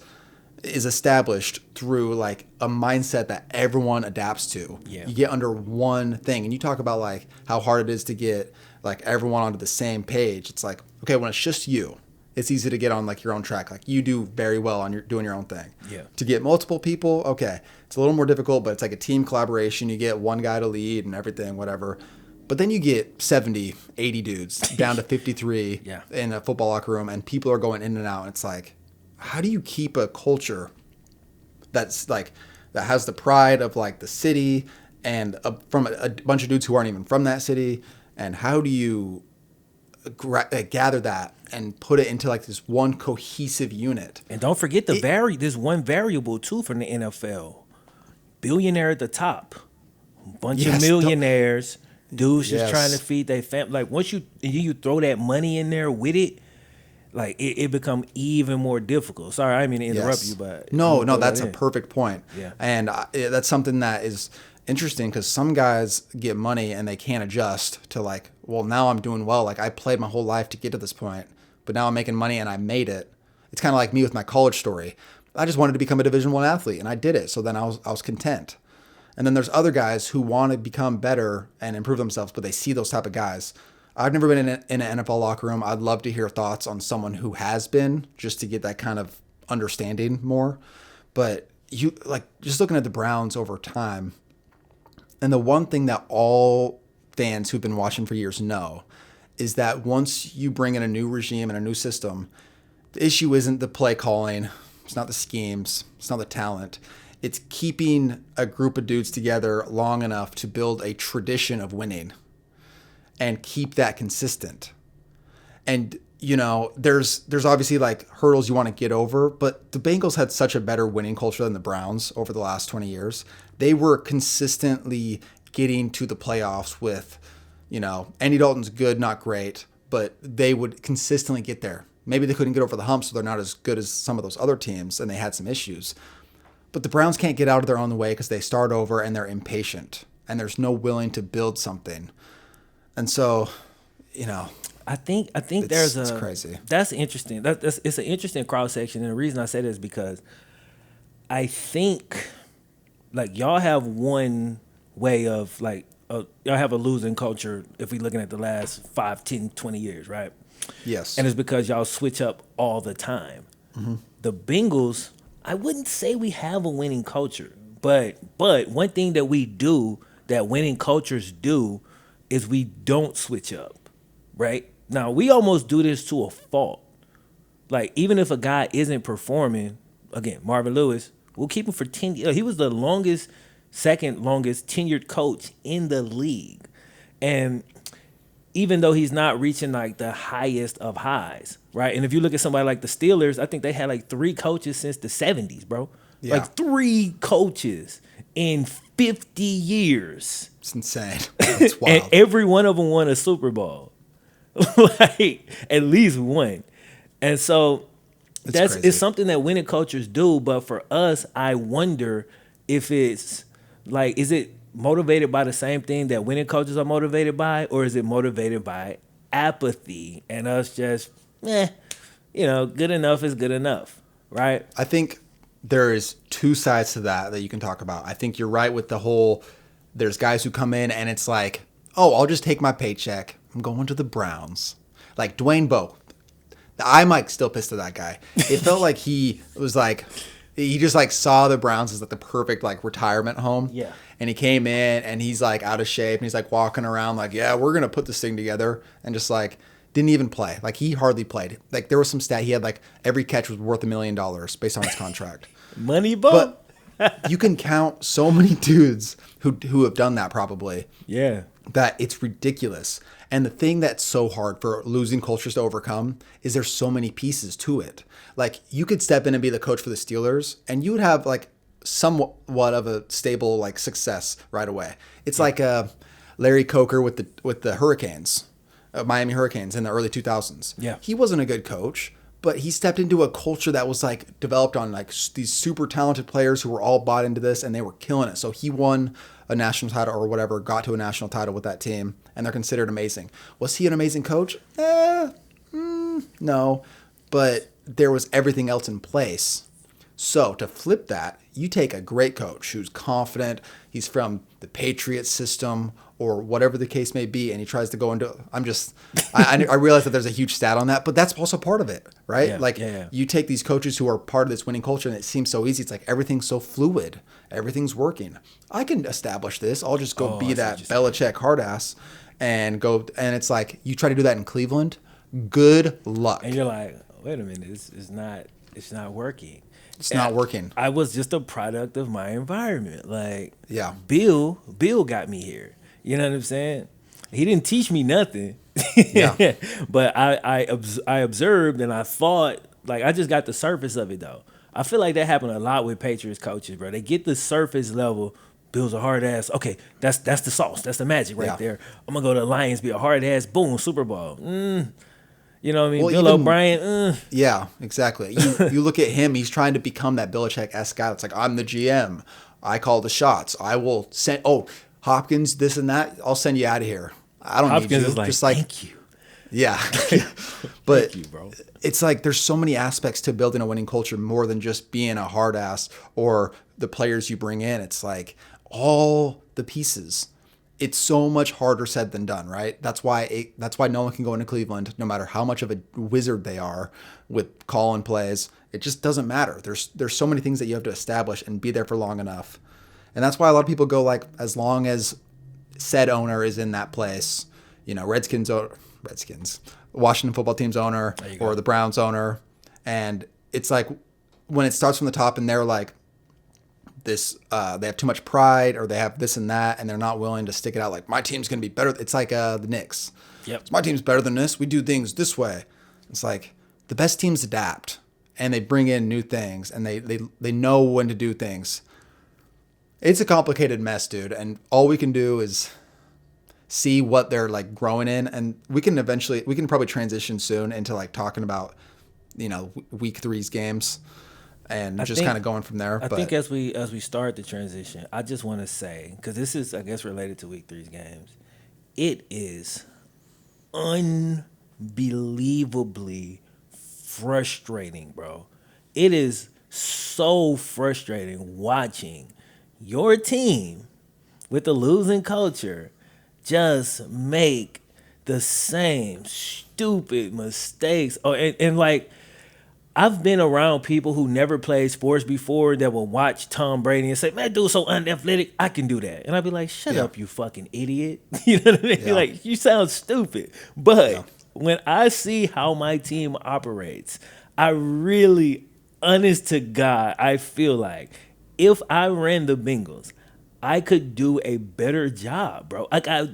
is established through like a mindset that everyone adapts to. Yeah. You get under one thing. And you talk about like how hard it is to get like everyone onto the same page. It's like, okay, when it's just you, it's easy to get on like your own track. Like you do very well on doing your own thing. Yeah. To get multiple people, okay, it's a little more difficult, but it's like a team collaboration. You get one guy to lead and everything, whatever. But then you get 70, 80 dudes down to 53 in a football locker room, and people are going in and out. And it's like, how do you keep a culture that's like that has the pride of like the city and from a bunch of dudes who aren't even from that city? And how do you gather that and put it into like this one cohesive unit? And don't forget this one variable too from the NFL. Billionaire at the top. Bunch of millionaires. Dudes just trying to feed their family. Like once you throw that money in there with it, like it become even more difficult. Sorry, I didn't mean to interrupt you, but no, that's a perfect point. Yeah, and that's something that is interesting because some guys get money and they can't adjust to like, well, now I'm doing well. Like I played my whole life to get to this point, but now I'm making money and I made it. It's kind of like me with my college story. I just wanted to become a Division I athlete, and I did it. So then I was content. And then there's other guys who want to become better and improve themselves, but they see those type of guys. I've never been in an NFL locker room. I'd love to hear thoughts on someone who has been, just to get that kind of understanding more. But you like just looking at the Browns over time, and the one thing that all fans who've been watching for years know is that once you bring in a new regime and a new system, the issue isn't the play calling, it's not the schemes, it's not the talent. It's keeping a group of dudes together long enough to build a tradition of winning and keep that consistent. And, you know, there's obviously like hurdles you want to get over, but the Bengals had such a better winning culture than the Browns over the last 20 years. They were consistently getting to the playoffs with, you know, Andy Dalton's good, not great, but they would consistently get there. Maybe they couldn't get over the hump, so they're not as good as some of those other teams, and they had some issues. But the Browns can't get out of their own way because they start over and they're impatient, and there's no willing to build something. And so, you know, I think it's crazy. That's interesting. It's an interesting cross section, and the reason I say that is because I think like y'all have one way of like y'all have a losing culture if we're looking at the last 5, 10, 20 years, right? Yes. And it's because y'all switch up all the time. Mm-hmm. The Bengals, I wouldn't say we have a winning culture, but one thing that we do that winning cultures do is we don't switch up, right? Now, we almost do this to a fault. Like, even if a guy isn't performing, again, Marvin Lewis, we'll keep him for 10 years. He was the second longest tenured coach in the league. And even though he's not reaching like the highest of highs, right? And if you look at somebody like the Steelers, I think they had like 3 coaches since the 70s, bro. Yeah. Like 3 coaches in 50 years. It's insane. It's wild. And every one of them won a Super Bowl. Like at least one. And so it's something that winning cultures do, but for us, I wonder if it's like, is it motivated by the same thing that winning coaches are motivated by, or is it motivated by apathy and us just, good enough is good enough, right? I think there is 2 sides to that you can talk about. I think you're right with the whole, there's guys who come in and it's like, oh, I'll just take my paycheck. I'm going to the Browns. Like Dwayne Bowe. I'm like still pissed at that guy. It felt like he just like saw the Browns as like the perfect like retirement home. Yeah. And he came in and he's like out of shape and he's like walking around like, yeah, we're going to put this thing together, and just like didn't even play. Like he hardly played. Like there was some stat. He had like every catch was worth $1 million based on his contract. Money ball. But you can count so many dudes who have done that probably. Yeah. That it's ridiculous. And the thing that's so hard for losing cultures to overcome is there's so many pieces to it. Like you could step in and be the coach for the Steelers and you would have like somewhat of a stable like success right away. It's like Larry Coker with the Hurricanes, Miami Hurricanes in the early 2000s. Yeah. He wasn't a good coach, but he stepped into a culture that was like developed on like these super talented players who were all bought into this and they were killing it. So he won a national title or whatever, got to a national title with that team, and they're considered amazing. Was he an amazing coach? No, but there was everything else in place. So to flip that, you take a great coach who's confident, he's from the Patriot system or whatever the case may be, and he tries to go into, I realize that there's a huge stat on that, but that's also part of it, right? You take these coaches who are part of this winning culture and it seems so easy. It's like everything's so fluid. Everything's working. I can establish this. I'll just go be that Belichick hard ass and go, and it's like, you try to do that in Cleveland, good luck. And you're like, wait a minute, it's not working. It's not working. I was just a product of my environment. Like, yeah, Bill got me here. You know what I'm saying? He didn't teach me nothing. Yeah. But I observed and I thought, like, I just got the surface of it though. I feel like that happened a lot with Patriots coaches, bro. They get the surface level. Bill's a hard ass. Okay, that's the sauce. That's the magic right there. I'm gonna go to the Lions, be a hard ass. Boom, Super Bowl. You know what I mean? Well, Bill O'Brien. Yeah, exactly. You look at him, he's trying to become that Belichick-esque guy. It's like, I'm the GM. I call the shots. I will send, Hopkins, this and that. I'll send you out of here. I don't Hopkins need you. Is like, just like, thank you. Yeah. But thank you, bro. It's like there's so many aspects to building a winning culture more than just being a hard ass or the players you bring in. It's like all the pieces. It's so much harder said than done, right? That's why no one can go into Cleveland, no matter how much of a wizard they are with calling plays. It just doesn't matter. There's so many things that you have to establish and be there for long enough. And that's why a lot of people go like, as long as said owner is in that place, Redskins, Washington football team's owner or the Browns owner. And it's like when it starts from the top and they're like, this, they have too much pride or they have this and that and they're not willing to stick it out like, my team's going to be better. It's like the Knicks. Yep. My team's better than this. We do things this way. It's like the best teams adapt and they bring in new things and they know when to do things. It's a complicated mess, dude. And all we can do is see what they're like growing in. And we can probably transition soon into like talking about, week 3's games. And just kind of going from there. I think as we start the transition, I just want to say, because this is, I guess, related to week 3's games, it is unbelievably frustrating, bro. It is so frustrating watching your team with the losing culture just make the same stupid mistakes. And like, I've been around people who never played sports before that will watch Tom Brady and say, man, dude's so unathletic, I can do that. And I'll be like, shut up, you fucking idiot. You know what I mean? Yeah. Like, you sound stupid. But when I see how my team operates, I really, honest to God, I feel like if I ran the Bengals, I could do a better job, bro. Like I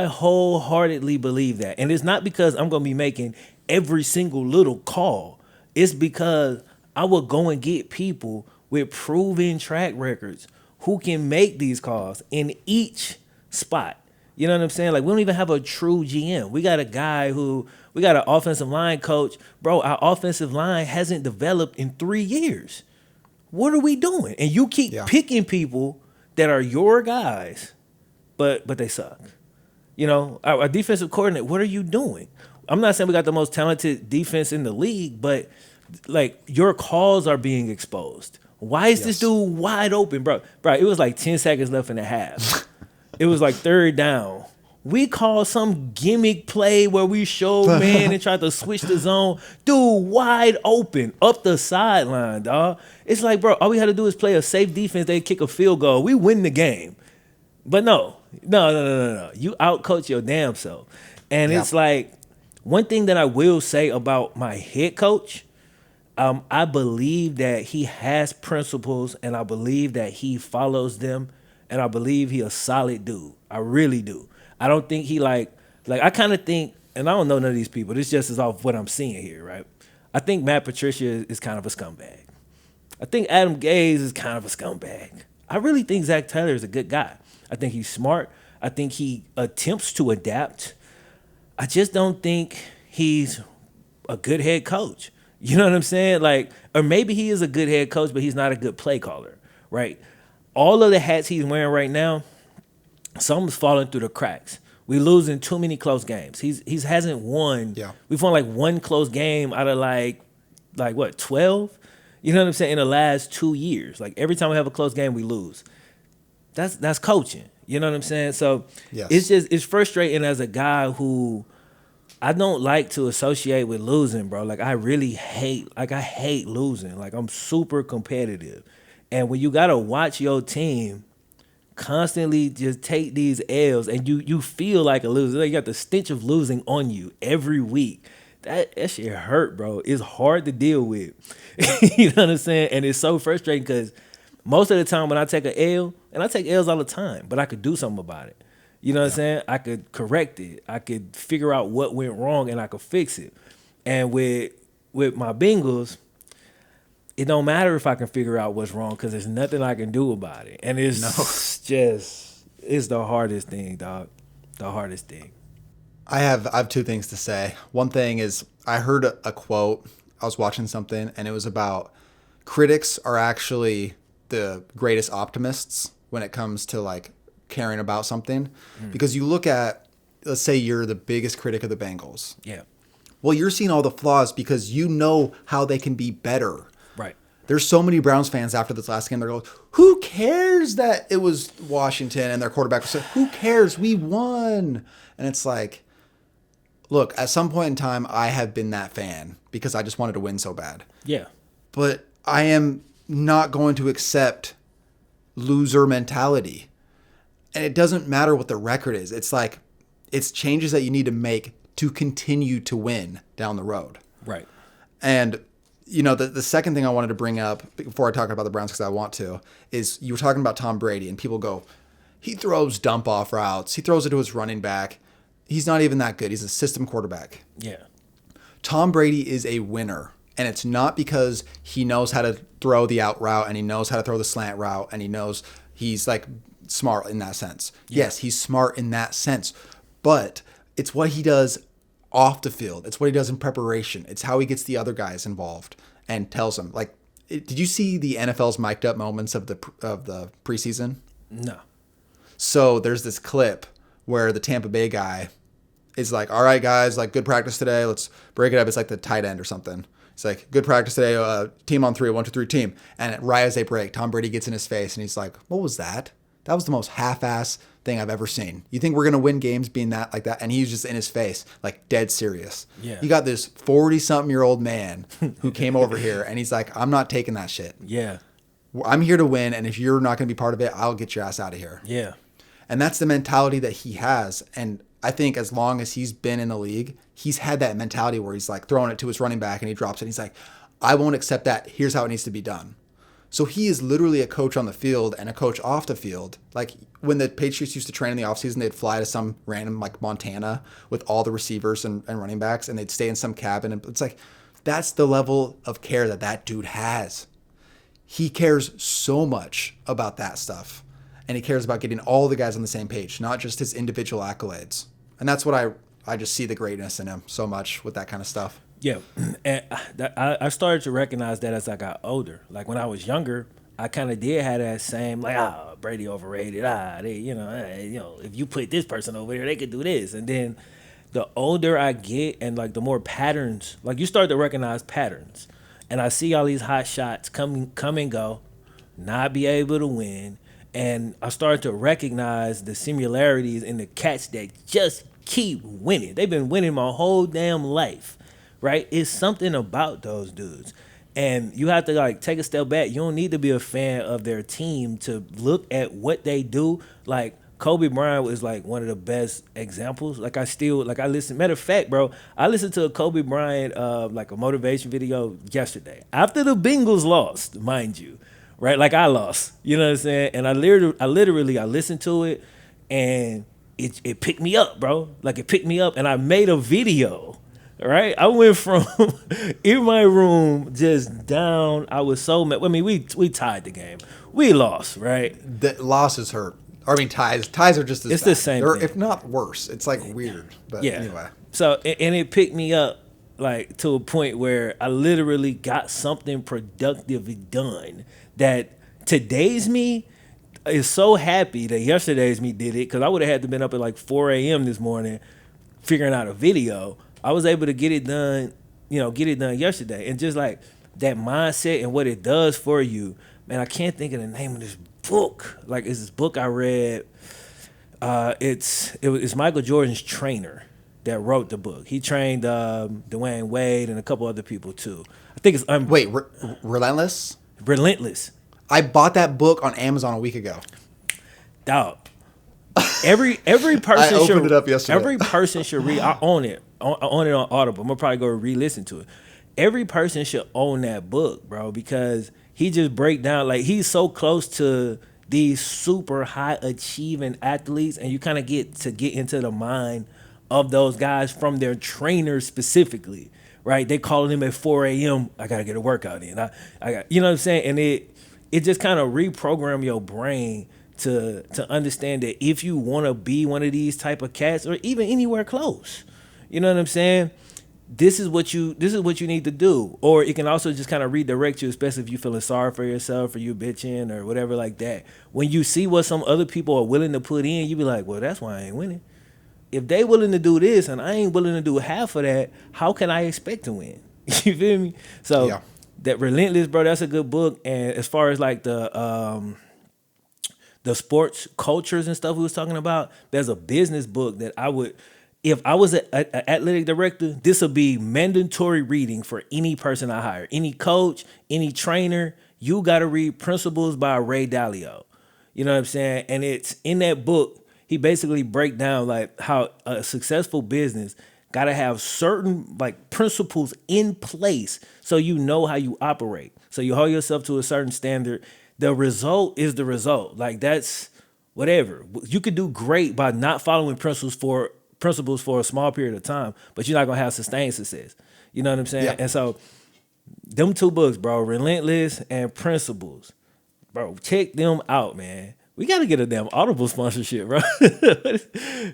wholeheartedly believe that. And it's not because I'm going to be making every single little call. It's because I will go and get people with proven track records who can make these calls in each spot. You know what I'm saying? Like, we don't even have a true GM. We got an offensive line coach. Bro, our offensive line hasn't developed in 3 years. What are we doing? And you keep picking people that are your guys, but they suck. Our defensive coordinator, what are you doing? I'm not saying we got the most talented defense in the league, but like, your calls are being exposed. Why is this dude wide open, bro? Bro, it was like 10 seconds left in the half. It was like 3rd down. We called some gimmick play where we showed man and tried to switch the zone. Dude, wide open up the sideline, dog. It's like, bro, all we had to do is play a safe defense. They kick a field goal. We win the game. But no. You outcoach your damn self. And it's like, one thing that I will say about my head coach, I believe that he has principles and I believe that he follows them and I believe he a solid dude. I really do. I don't think he like I kind of think, and I don't know none of these people, this just is off what I'm seeing here, right? I think Matt Patricia is kind of a scumbag. I think Adam Gase is kind of a scumbag. I really think Zach Taylor is a good guy. I think he's smart. I think he attempts to adapt. I just don't think he's a good head coach. You know what I'm saying? Like, or maybe he is a good head coach, but he's not a good play caller, right? All of the hats he's wearing right now, something's falling through the cracks. We losing too many close games. He's hasn't won. Yeah. We've won like one close game out of like what, 12? You know what I'm saying? In the last 2 years. Like every time we have a close game, we lose. That's coaching. You know what I'm saying? So Yes. it's frustrating as a guy who I don't like to associate with losing, bro. Like I hate losing. Like I'm super competitive. And when you gotta watch your team constantly just take these L's and you feel like a loser. Like you got the stench of losing on you every week. That shit hurt, bro. It's hard to deal with. You know what I'm saying? And it's so frustrating because most of the time when I take an L, and I take L's all the time, but I could do something about it. You know what I'm saying? I could correct it. I could figure out what went wrong and I could fix it. And with my Bengals, it don't matter if I can figure out what's wrong because there's nothing I can do about it. And it's it's the hardest thing, dog. The hardest thing. I have two things to say. One thing is I heard a quote. I was watching something and it was about critics are actually the greatest optimists when it comes to like caring about something. Because you look at, let's say you're the biggest critic of the Bengals. Yeah. Well, you're seeing all the flaws because you know how they can be better. Right. There's so many Browns fans after this last game. They're going, who cares that it was Washington and their quarterback was, who cares? We won. And it's like, look, at some point in time, I have been that fan because I just wanted to win so bad. Yeah. But I am not going to accept loser mentality. And it doesn't matter what the record is. It's like, it's changes that you need to make to continue to win down the road. Right. And, you know, the second thing I wanted to bring up before I talk about the Browns, because I want to, is you were talking about Tom Brady and people go, he throws dump off routes. He throws it to his running back. He's not even that good. He's a system quarterback. Yeah. Tom Brady is a winner. And it's not because he knows how to throw the out route and he knows how to throw the slant route and he knows he's like smart in that sense. Yeah. Yes, he's smart in that sense. But it's what he does off the field. It's what he does in preparation. It's how he gets the other guys involved and tells them. Like, did you see the NFL's mic'd up moments of the preseason? No. So there's this clip where the Tampa Bay guy is like, all right, guys, like good practice today. Let's break it up. It's like the tight end or something. It's like, good practice today. Team on 3, 1, 2, 3, team. And right as they break, Tom Brady gets in his face and he's like, what was that? That was the most half-ass thing I've ever seen. You think we're going to win games being that like that? And he's just in his face, like dead serious. Yeah. You got this 40-something-year-old man who came over here and he's like, I'm not taking that shit. Yeah. I'm here to win. And if you're not going to be part of it, I'll get your ass out of here. Yeah. And that's the mentality that he has. And I think as long as he's been in the league, he's had that mentality where he's like throwing it to his running back and he drops it. He's like, I won't accept that. Here's how it needs to be done. So he is literally a coach on the field and a coach off the field. Like when the Patriots used to train in the offseason, they'd fly to some random like Montana with all the receivers and running backs and they'd stay in some cabin. And it's like, that's the level of care that dude has. He cares so much about that stuff. And he cares about getting all the guys on the same page, not just his individual accolades. And that's what I just see the greatness in him so much with that kind of stuff. Yeah, and I started to recognize that as I got older. Like when I was younger, I kind of did have that same like, Brady overrated. If you put this person over there, they could do this. And then the older I get, and like the more patterns, like you start to recognize patterns, and I see all these hot shots come and go, not be able to win, and I started to recognize the similarities in the cats that just keep winning. They've been winning my whole damn life. Right? It's something about those dudes. And you have to like take a step back. You don't need to be a fan of their team to look at what they do. Like Kobe Bryant was like one of the best examples. Like I listen. Matter of fact, bro, I listened to a Kobe Bryant like a motivation video yesterday. After the Bengals lost, mind you. Right? Like I lost. You know what I'm saying? And I literally listened to it and it picked me up, bro. Like it picked me up and I made a video Right? I went from in my room just down. I was so mad. I mean, we tied the game. We lost, right? The losses hurt. I mean, ties are just as It's bad. the same They're, thing. if not worse. It's like weird. But Yeah. anyway. So and it picked me up like to a point where I literally got something productive done. That today's me is so happy that yesterday's me did it, because I would have had to been up at like 4 a.m. this morning figuring out a video. I was able to get it done, get it done yesterday. And just like that mindset and what it does for you, man, I can't think of the name of this book. Like, it's this book I read. It's Michael Jordan's trainer that wrote the book. He trained Dwayne Wade and a couple other people too. I think it's Wait, Relentless? Relentless. I bought that book on Amazon a week ago. Dog. Every person I should opened it up yesterday. Every person should read. I own it. I own it on Audible. I'm gonna probably go re-listen to it. Every person should own that book, bro, because he just break down, like, he's so close to these super high achieving athletes, and you kind of get into the mind of those guys from their trainers specifically, right? They calling him at 4 a.m. I gotta get a workout in. I got, you know what I'm saying? And it just kind of reprogram your brain to understand that if you want to be one of these type of cats, or even anywhere close, you know what I'm saying? This is what you need to do. Or it can also just kind of redirect you, especially if you're feeling sorry for yourself, or you bitching or whatever like that. When you see what some other people are willing to put in, you be like, well, that's why I ain't winning. If they willing to do this and I ain't willing to do half of that, how can I expect to win? You feel me? So Yeah. That Relentless, bro, that's a good book. And as far as like the sports cultures and stuff we was talking about, there's a business book that I would, if I was an athletic director, this would be mandatory reading for any person I hire. Any coach, any trainer, you got to read Principles by Ray Dalio. You know what I'm saying? And it's in that book, he basically break down like how a successful business got to have certain like principles in place so you know how you operate. So you hold yourself to a certain standard. The result is the result. Like, that's whatever. You could do great by not following principles for a small period of time, but you're not gonna have sustained success. You know what I'm saying? Yeah. And so them two books, bro, Relentless and Principles, bro, check them out, man. We gotta get a damn Audible sponsorship, bro.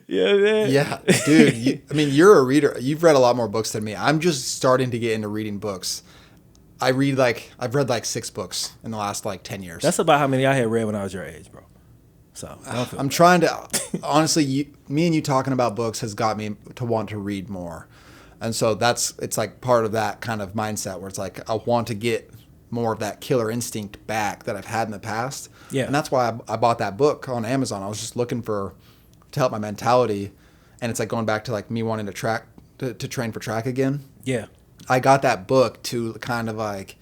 Yeah, man. Yeah, dude. You're a reader. You've read a lot more books than me. I'm just starting to get into reading books. I've read like 6 books in the last like 10 years. That's about how many I had read when I was your age, bro. So I'm trying to, honestly, me and you talking about books has got me to want to read more. And so it's like part of that kind of mindset where it's like, I want to get more of that killer instinct back that I've had in the past. Yeah. And that's why I bought that book on Amazon. I was just looking to help my mentality. And it's like going back to like me wanting to train for track again. Yeah. I got that book to kind of like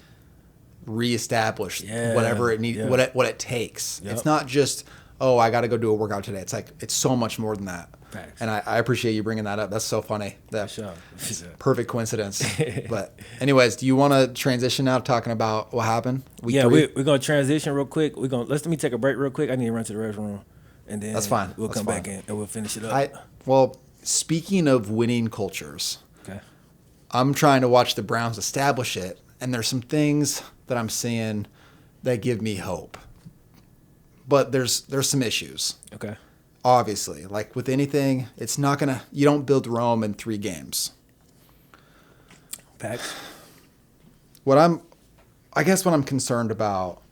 reestablish whatever it needs, what it takes. Yep. It's not just, oh, I got to go do a workout today. It's like, it's so much more than that. Facts. And I appreciate you bringing that up. That's so funny. That For sure. perfect coincidence. But anyways, do you want to transition now to talking about what happened? Week Yeah, 3? we're gonna transition real quick. Let me take a break real quick. I need to run to the restroom, and then That's fine. We'll That's come fine. back in and we'll finish it up. Well, speaking of winning cultures, Okay. I'm trying to watch the Browns establish it, and there's some things that I'm seeing that give me hope. But there's some issues. Okay. Obviously, like with anything, you don't build Rome in 3 games. Facts. What I'm concerned about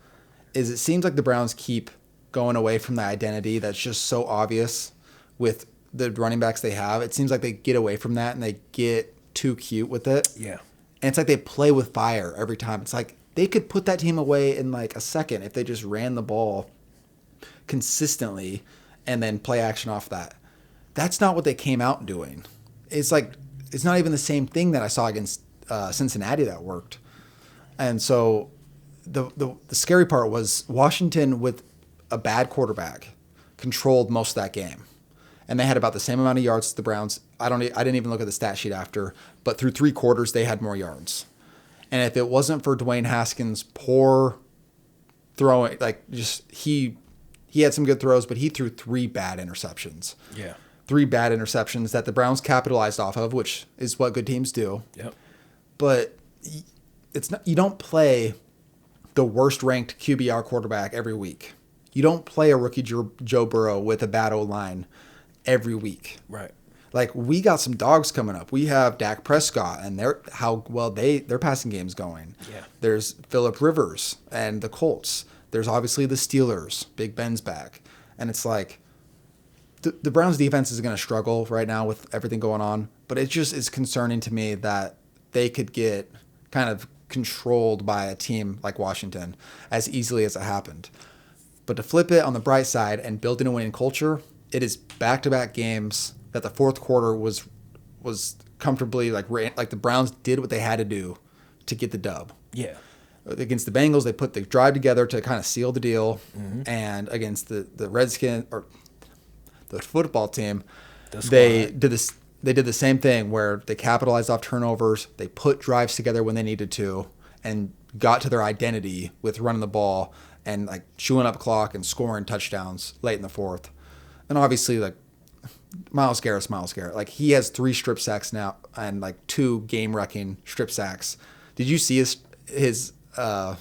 is it seems like the Browns keep going away from the identity that's just so obvious with the running backs they have. It seems like they get away from that and they get too cute with it. Yeah. And it's like they play with fire every time. It's like they could put that team away in like a second if they just ran the ball consistently and then play action off that. That's not what they came out doing. It's like, it's not even the same thing that I saw against Cincinnati that worked. And so the scary part was Washington with a bad quarterback controlled most of that game. And they had about the same amount of yards as the Browns. I didn't even look at the stat sheet after, but through 3 quarters, they had more yards. And if it wasn't for Dwayne Haskins' poor throwing, like just he had some good throws, but he threw 3 bad interceptions. Yeah. 3 bad interceptions that the Browns capitalized off of, which is what good teams do. Yep. But it's not, you don't play the worst ranked QBR quarterback every week. You don't play a rookie Joe Burrow with a bad O-line every week. Right. Like, we got some dogs coming up. We have Dak Prescott and their passing game's going. Yeah. There's Phillip Rivers and the Colts. There's obviously the Steelers. Big Ben's back. And it's like, the Browns defense is going to struggle right now with everything going on. But it just is concerning to me that they could get kind of controlled by a team like Washington as easily as it happened. But to flip it on the bright side and building a winning culture, it is back-to-back games that the fourth quarter was comfortably like the Browns did what they had to do to get the dub. Yeah. Against the Bengals, they put the drive together to kind of seal the deal, and against the Redskins or the football team, they did this. They did the same thing where they capitalized off turnovers. They put drives together when they needed to, and got to their identity with running the ball and like chewing up clock and scoring touchdowns late in the fourth. And obviously, like, Myles Garrett. Like, he has 3 strip sacks now and like 2 game-wrecking strip sacks. Did you see the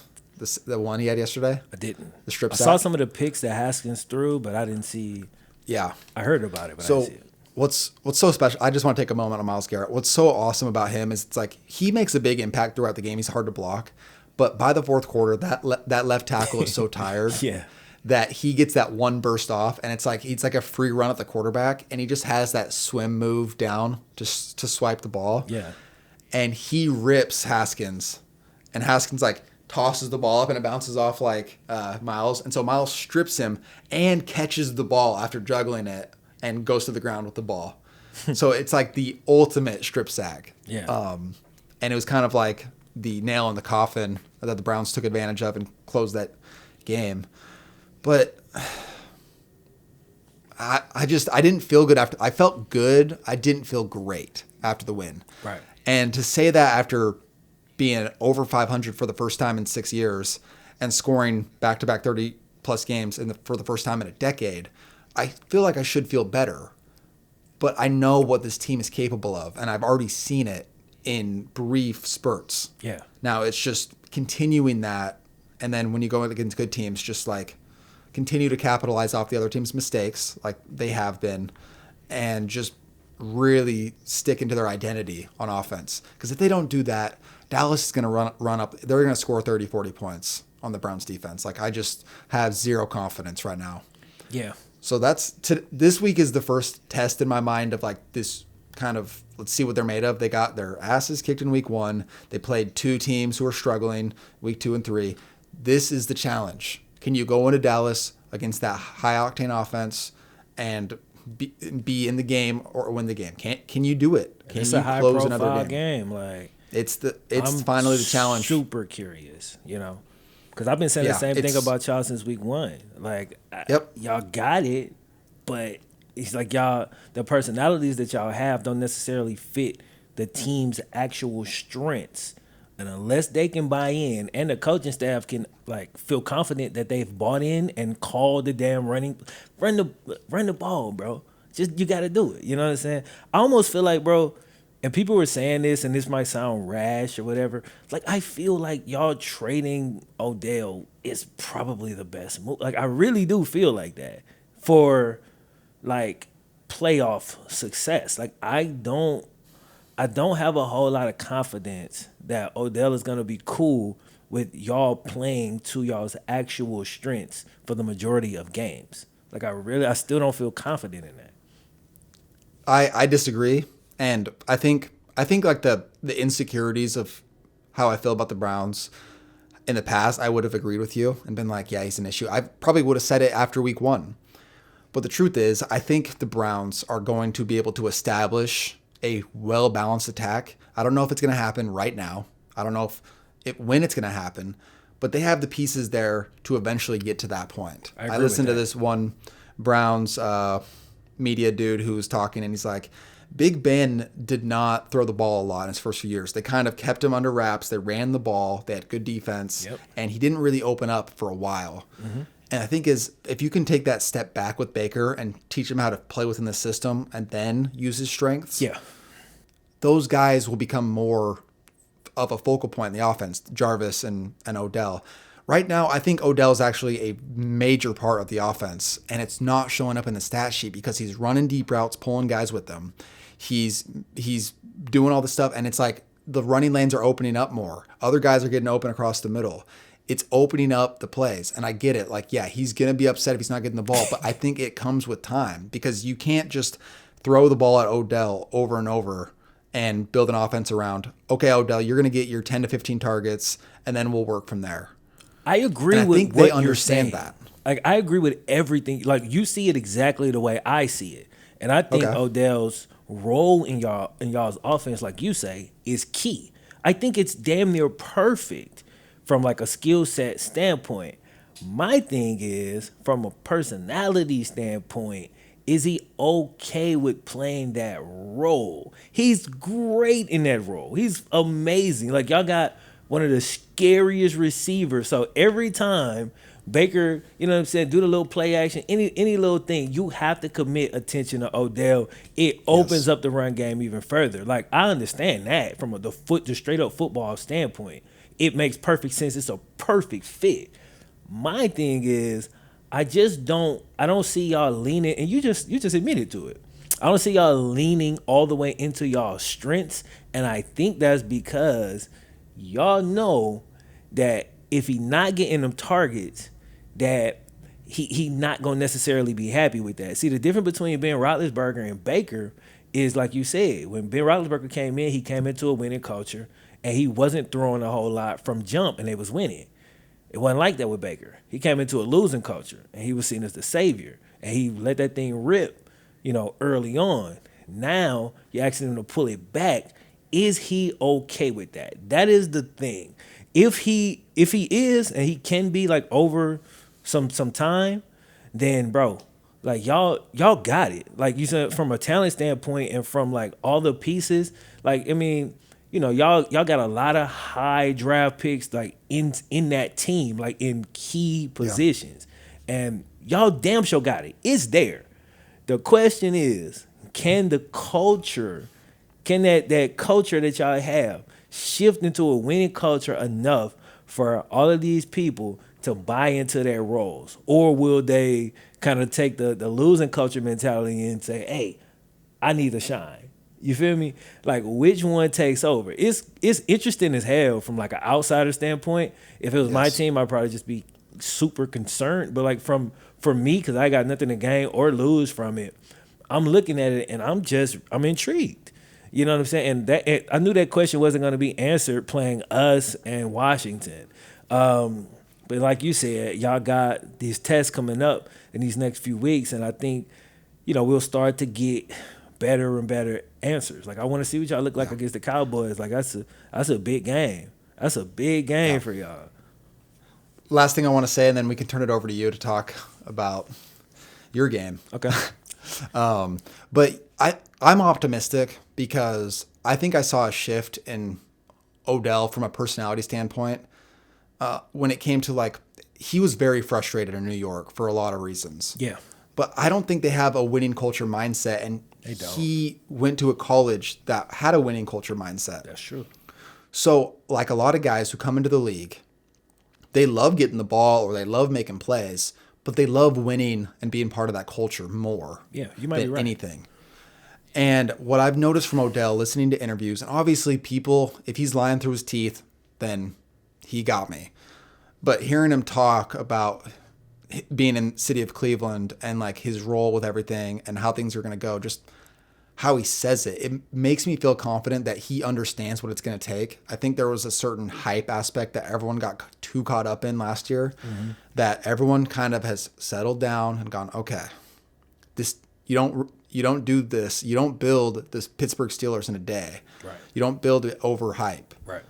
one he had yesterday? I didn't. The strip sack? I saw some of the picks that Haskins threw, but I didn't see. Yeah. I heard about it, but I didn't see it. What's so special? I just want to take a moment on Myles Garrett. What's so awesome about him is it's like he makes a big impact throughout the game. He's hard to block, but by the fourth quarter, that left tackle is so tired. Yeah. That he gets that one burst off, and it's like a free run at the quarterback, and he just has that swim move down to swipe the ball. Yeah. And he rips Haskins, and Haskins like tosses the ball up, and it bounces off like Myles, and so Myles strips him and catches the ball after juggling it and goes to the ground with the ball. So it's like the ultimate strip sack. Yeah. And it was kind of like the nail in the coffin that the Browns took advantage of and closed that game. But I didn't feel good after. I felt good. I didn't feel great after the win. Right. And to say that after being over 500 for the first time in 6 years and scoring back-to-back 30-plus games for the first time in a decade, I feel like I should feel better. But I know what this team is capable of, and I've already seen it in brief spurts. Yeah. Now it's just continuing that, and then when you go against good teams, just like continue to capitalize off the other team's mistakes like they have been, and just really stick into their identity on offense. Because if they don't do that, Dallas is going to run up. They're going to score 30, 40 points on the Browns defense. Like, I just have zero confidence right now. Yeah. So this week is the first test in my mind of like this kind of, let's see what they're made of. They got their asses kicked in week 1. They played 2 teams who are struggling week 2 and 3. This is the challenge. Can you go into Dallas against that high-octane offense and be in the game or win the game? Can you do it? Can It's you a high-profile game. Like, it's finally the challenge. Super curious, because I've been saying the same thing about y'all since week 1. Like, y'all got it, but it's like the personalities that y'all have don't necessarily fit the team's actual strengths. And unless they can buy in and the coaching staff can like feel confident that they've bought in and called the damn run the ball, bro. Just, you got to do it. You know what I'm saying? I almost feel like, bro, and people were saying this, and this might sound rash or whatever. Like, I feel like y'all trading Odell is probably the best move. Like, I really do feel like that for like playoff success. Like, I don't have a whole lot of confidence that Odell is going to be cool with y'all playing to y'all's actual strengths for the majority of games. Like, I still don't feel confident in that. I disagree. And I think like the insecurities of how I feel about the Browns in the past, I would have agreed with you and been like, yeah, he's an issue. I probably would have said it after week 1. But the truth is, I think the Browns are going to be able to establish a well-balanced attack. I don't know if it's going to happen right now. I don't know when it's going to happen, but they have the pieces there to eventually get to that point. I listened to this one Browns media dude who was talking, and he's like, Big Ben did not throw the ball a lot in his first few years. They kind of kept him under wraps. They ran the ball. They had good defense, and he didn't really open up for a while. Mm-hmm. And I think is if you can take that step back with Baker and teach him how to play within the system and then use his strengths, Yeah. those guys will become more of a focal point in the offense, Jarvis and Odell. Right now, I think Odell is actually a major part of the offense, and it's not showing up in the stat sheet because he's running deep routes, pulling guys with them. He's doing all this stuff, and it's like the running lanes are opening up more. Other guys are getting open across the middle. It's opening up the plays, and I get it. Like, yeah, he's going to be upset if he's not getting the ball, but I think it comes with time because you can't just throw the ball at Odell over and over and build an offense around, okay, Odell, you're going to get your 10 to 15 targets, and then we'll work from there. I agree And I with think what they you're understand saying. that. Like, I agree with everything. Like, you see it exactly the way I see it. And I think Okay. Odell's role in y'all's offense, like you say, is key. I think it's damn near perfect from like a skill set standpoint. My thing is, from a personality standpoint, is he okay with playing that role? He's great in that role. He's amazing. Like, y'all got one of the scariest receivers. So every time Baker, you know what I'm saying, do the little play action, any little thing, you have to commit attention to Odell. It opens up the run game even further. Like, I understand that from the straight up football standpoint. It makes perfect sense. It's a perfect fit. My thing is, I don't see y'all leaning, and you just admitted to it. I don't see y'all leaning all the way into y'all's strengths, and I think that's because y'all know that if he not getting them targets, that he not gonna necessarily be happy with that. See, the difference between Ben Roethlisberger and Baker is, like you said, when Ben Roethlisberger came in, he came into a winning culture, and he wasn't throwing a whole lot from jump, and they was winning. It wasn't like that with Baker. He came into a losing culture, and he was seen as the savior, and he let that thing rip, early on. Now you're asking him to pull it back. Is he okay with that? That is the thing. If he is, and he can be like over some time, then bro, like y'all got it. Like you said, from a talent standpoint and from like all the pieces, like I mean, y'all got a lot of high draft picks like in that team, like in key positions. And y'all damn sure got it. It's there. The question is, can that culture that y'all have shift into a winning culture enough for all of these people to buy into their roles? Or will they kind of take the losing culture mentality and say, hey, I need to shine? You feel me? Like, which one takes over? It's interesting as hell from like an outsider standpoint. If it was my team, I'd probably just be super concerned. But like for me, because I got nothing to gain or lose from it, I'm looking at it and I'm intrigued. You know what I'm saying? And I knew that question wasn't going to be answered playing us and Washington. But like you said, y'all got these tests coming up in these next few weeks, and I think, we'll start to get better and better answers. Like, I want to see what y'all look like against the Cowboys. Like, that's a big game. That's a big game for y'all. Last thing I want to say, and then we can turn it over to you to talk about your game. Okay. But I'm optimistic because I think I saw a shift in Odell from a personality standpoint when it came to like, he was very frustrated in New York for a lot of reasons. Yeah. But I don't think they have a winning culture mindset, and he went to a college that had a winning culture mindset. That's true. So like a lot of guys who come into the league, they love getting the ball or they love making plays, but they love winning and being part of that culture more You might be than right. anything. And what I've noticed from Odell, listening to interviews, and obviously people, if he's lying through his teeth, then he got me. But hearing him talk about being in the city of Cleveland and like his role with everything and how things are going to go, just how he says it, it makes me feel confident that he understands what it's going to take. I think there was a certain hype aspect that everyone got too caught up in last year, that everyone kind of has settled down and gone, okay, this, you don't do this. You don't build this Pittsburgh Steelers in a day. Right. You don't build it over hype. Right.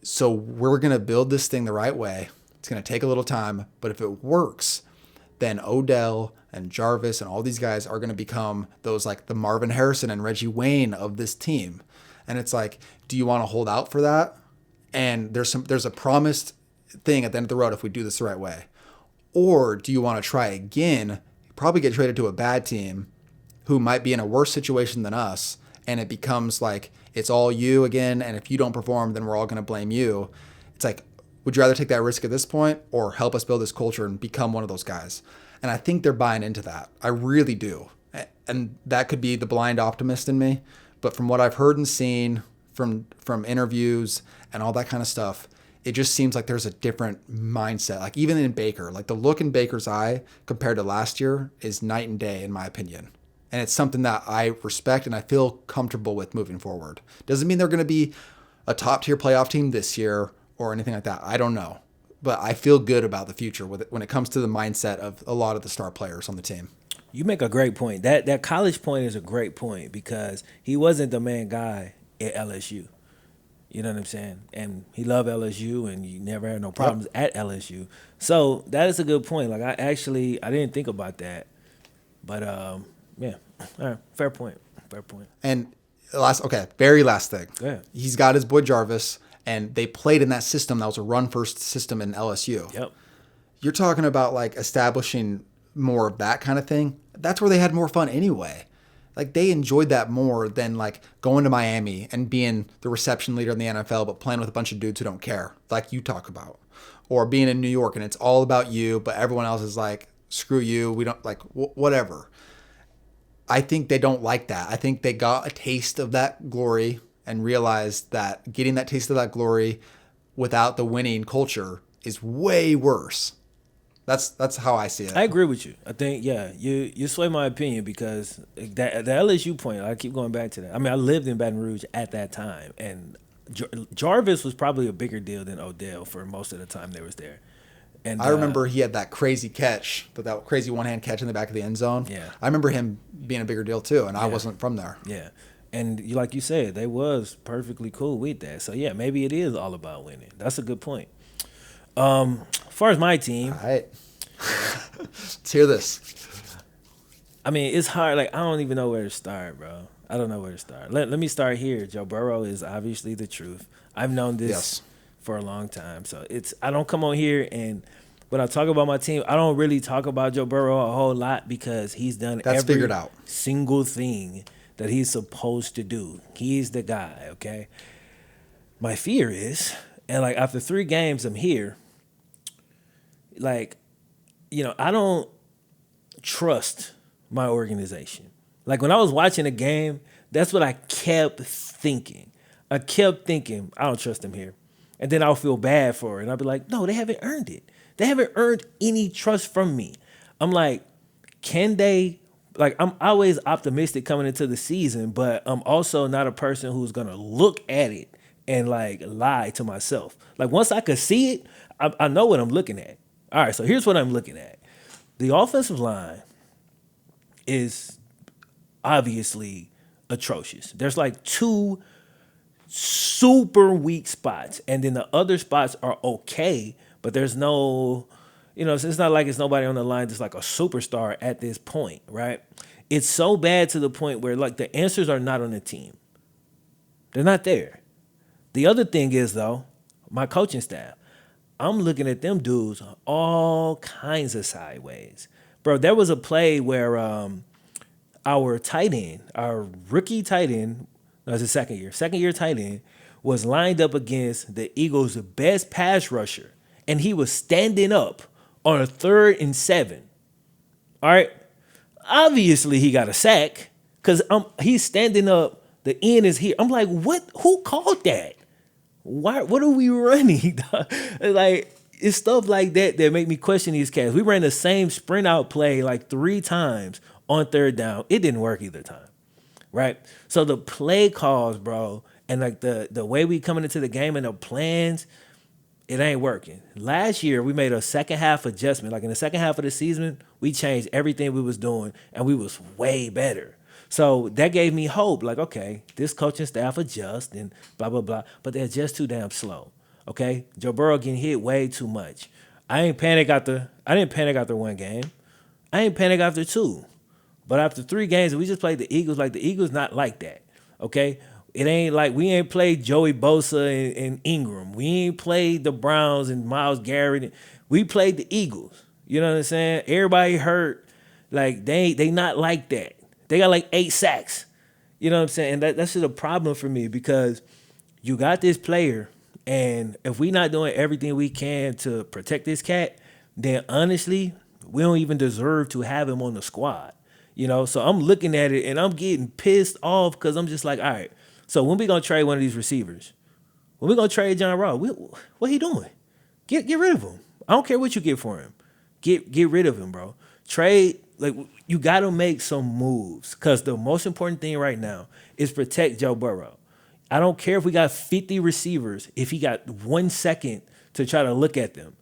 So we're going to build this thing the right way. It's going to take a little time, but if it works, then Odell and Jarvis and all these guys are going to become those like the Marvin Harrison and Reggie Wayne of this team. And it's like, do you want to hold out for that? And there's a promised thing at the end of the road if we do this the right way. Or do you want to try again, probably get traded to a bad team who might be in a worse situation than us, and it becomes like it's all you again, and if you don't perform, then we're all going to blame you. It's like, would you rather take that risk at this point or help us build this culture and become one of those guys? And I think they're buying into that. I really do. And that could be the blind optimist in me. But from what I've heard and seen from interviews and all that kind of stuff, it just seems like there's a different mindset. Like even in Baker, like the look in Baker's eye compared to last year is night and day, in my opinion. And it's something that I respect and I feel comfortable with moving forward. Doesn't mean they're going to be a top tier playoff team this year or anything like that. I don't know. But I feel good about the future with it when it comes to the mindset of a lot of the star players on the team. You make a great point. That college point is a great point because he wasn't the main guy at LSU. You know what I'm saying? And he loved LSU, and you never had no problems at LSU. So that is a good point. Like I didn't think about that, but yeah, all right, fair point. Fair point. And very last thing. Go ahead. He's got his boy Jarvis, and they played in that system that was a run first system in LSU. Yep. You're talking about like establishing more of that kind of thing. That's where they had more fun anyway. Like they enjoyed that more than like going to Miami and being the reception leader in the NFL, but playing with a bunch of dudes who don't care, like you talk about, or being in New York and it's all about you, but everyone else is like, screw you. We don't like whatever. I think they don't like that. I think they got a taste of that glory and realized that getting that taste of that glory without the winning culture is way worse. That's how I see it. I agree with you. I think, yeah, you sway my opinion because that the LSU point, I keep going back to that. I mean, I lived in Baton Rouge at that time, and Jarvis was probably a bigger deal than Odell for most of the time they was there. And I remember he had that crazy catch, that crazy one-hand catch in the back of the end zone. Yeah. I remember him being a bigger deal too, and I wasn't from there. Yeah. And like you said, they was perfectly cool with that. So, yeah, maybe it is all about winning. That's a good point. As far as my team. All right. Let's hear this. I mean, it's hard. Like, I don't even know where to start, bro. I don't know where to start. Let me start here. Joe Burrow is obviously the truth. I've known this for a long time. So I don't come on here and when I talk about my team, I don't really talk about Joe Burrow a whole lot because he's done every single thing that he's supposed to do. He's the guy, okay? My fear is, and like after 3 games I'm here, like, you know, I don't trust my organization. Like when I was watching a game, that's what I kept thinking. I don't trust them here. And then I'll feel bad for it. And I'll be like, no, they haven't earned it. They haven't earned any trust from me. I'm like, can they? Like, I'm always optimistic coming into the season, but I'm also not a person who's going to look at it and like lie to myself. Like once I could see it, I know what I'm looking at. All right, so here's what I'm looking at. The offensive line is obviously atrocious. There's like 2 super weak spots, and then the other spots are okay, but there's no, you know, it's not like it's nobody on the line that's like a superstar at this point, right? It's so bad to the point where like the answers are not on the team. They're not there. The other thing is though, my coaching staff. I'm looking at them dudes all kinds of sideways. Bro, there was a play where our tight end, our rookie tight end, no, it's his second year tight end, was lined up against the Eagles' best pass rusher, and he was standing up on a 3rd and 7. All right? Obviously, he got a sack because he's standing up, the end is here. I'm like, what? Who called that? Why? What are we running? Like, it's stuff like that that make me question these cats. We ran the same sprint out play like 3 times on 3rd down. It didn't work either time, right? So the play calls, bro, and like the way we coming into the game and the plans, it ain't working. Last year, we made a second half adjustment. Like in the second half of the season, we changed everything we was doing, and we was way better. So that gave me hope. Like, okay, this coaching staff adjust and blah, blah, blah. But they're just too damn slow, okay? Joe Burrow getting hit way too much. I didn't panic after 1 game. I didn't panic after 2. But after 3 games, we just played the Eagles. Like, the Eagles not like that, okay? It ain't like we ain't played Joey Bosa and Ingram. We ain't played the Browns and Myles Garrett. We played the Eagles. You know what I'm saying? Everybody hurt. Like they not like that. They got like 8 sacks. You know what I'm saying? And that's just a problem for me because you got this player, and if we not doing everything we can to protect this cat, then honestly, we don't even deserve to have him on the squad. You know, so I'm looking at it and I'm getting pissed off because I'm just like, all right, so when we gonna trade one of these receivers? When we gonna trade John Ross? What he doing? Get rid of him. I don't care what you get for him. Get rid of him, bro. Trade, like, you got to make some moves because the most important thing right now is protect Joe Burrow. I don't care if we got 50 receivers, if he got 1 second to try to look at them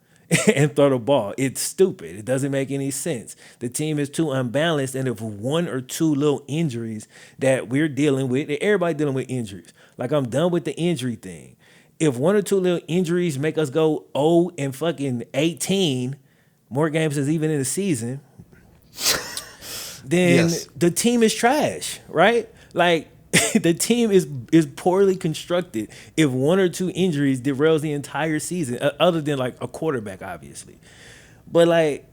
and throw the ball. It's stupid. It doesn't make any sense. The team is too unbalanced, and if one or two little injuries that we're dealing with, everybody dealing with injuries. Like, I'm done with the injury thing. If one or two little injuries make us go 0 and fucking 18, more games than even in the season, then Yes. the team is trash, right? Like, the team is poorly constructed if one or two injuries derails the entire season, other than like a quarterback, obviously. But like,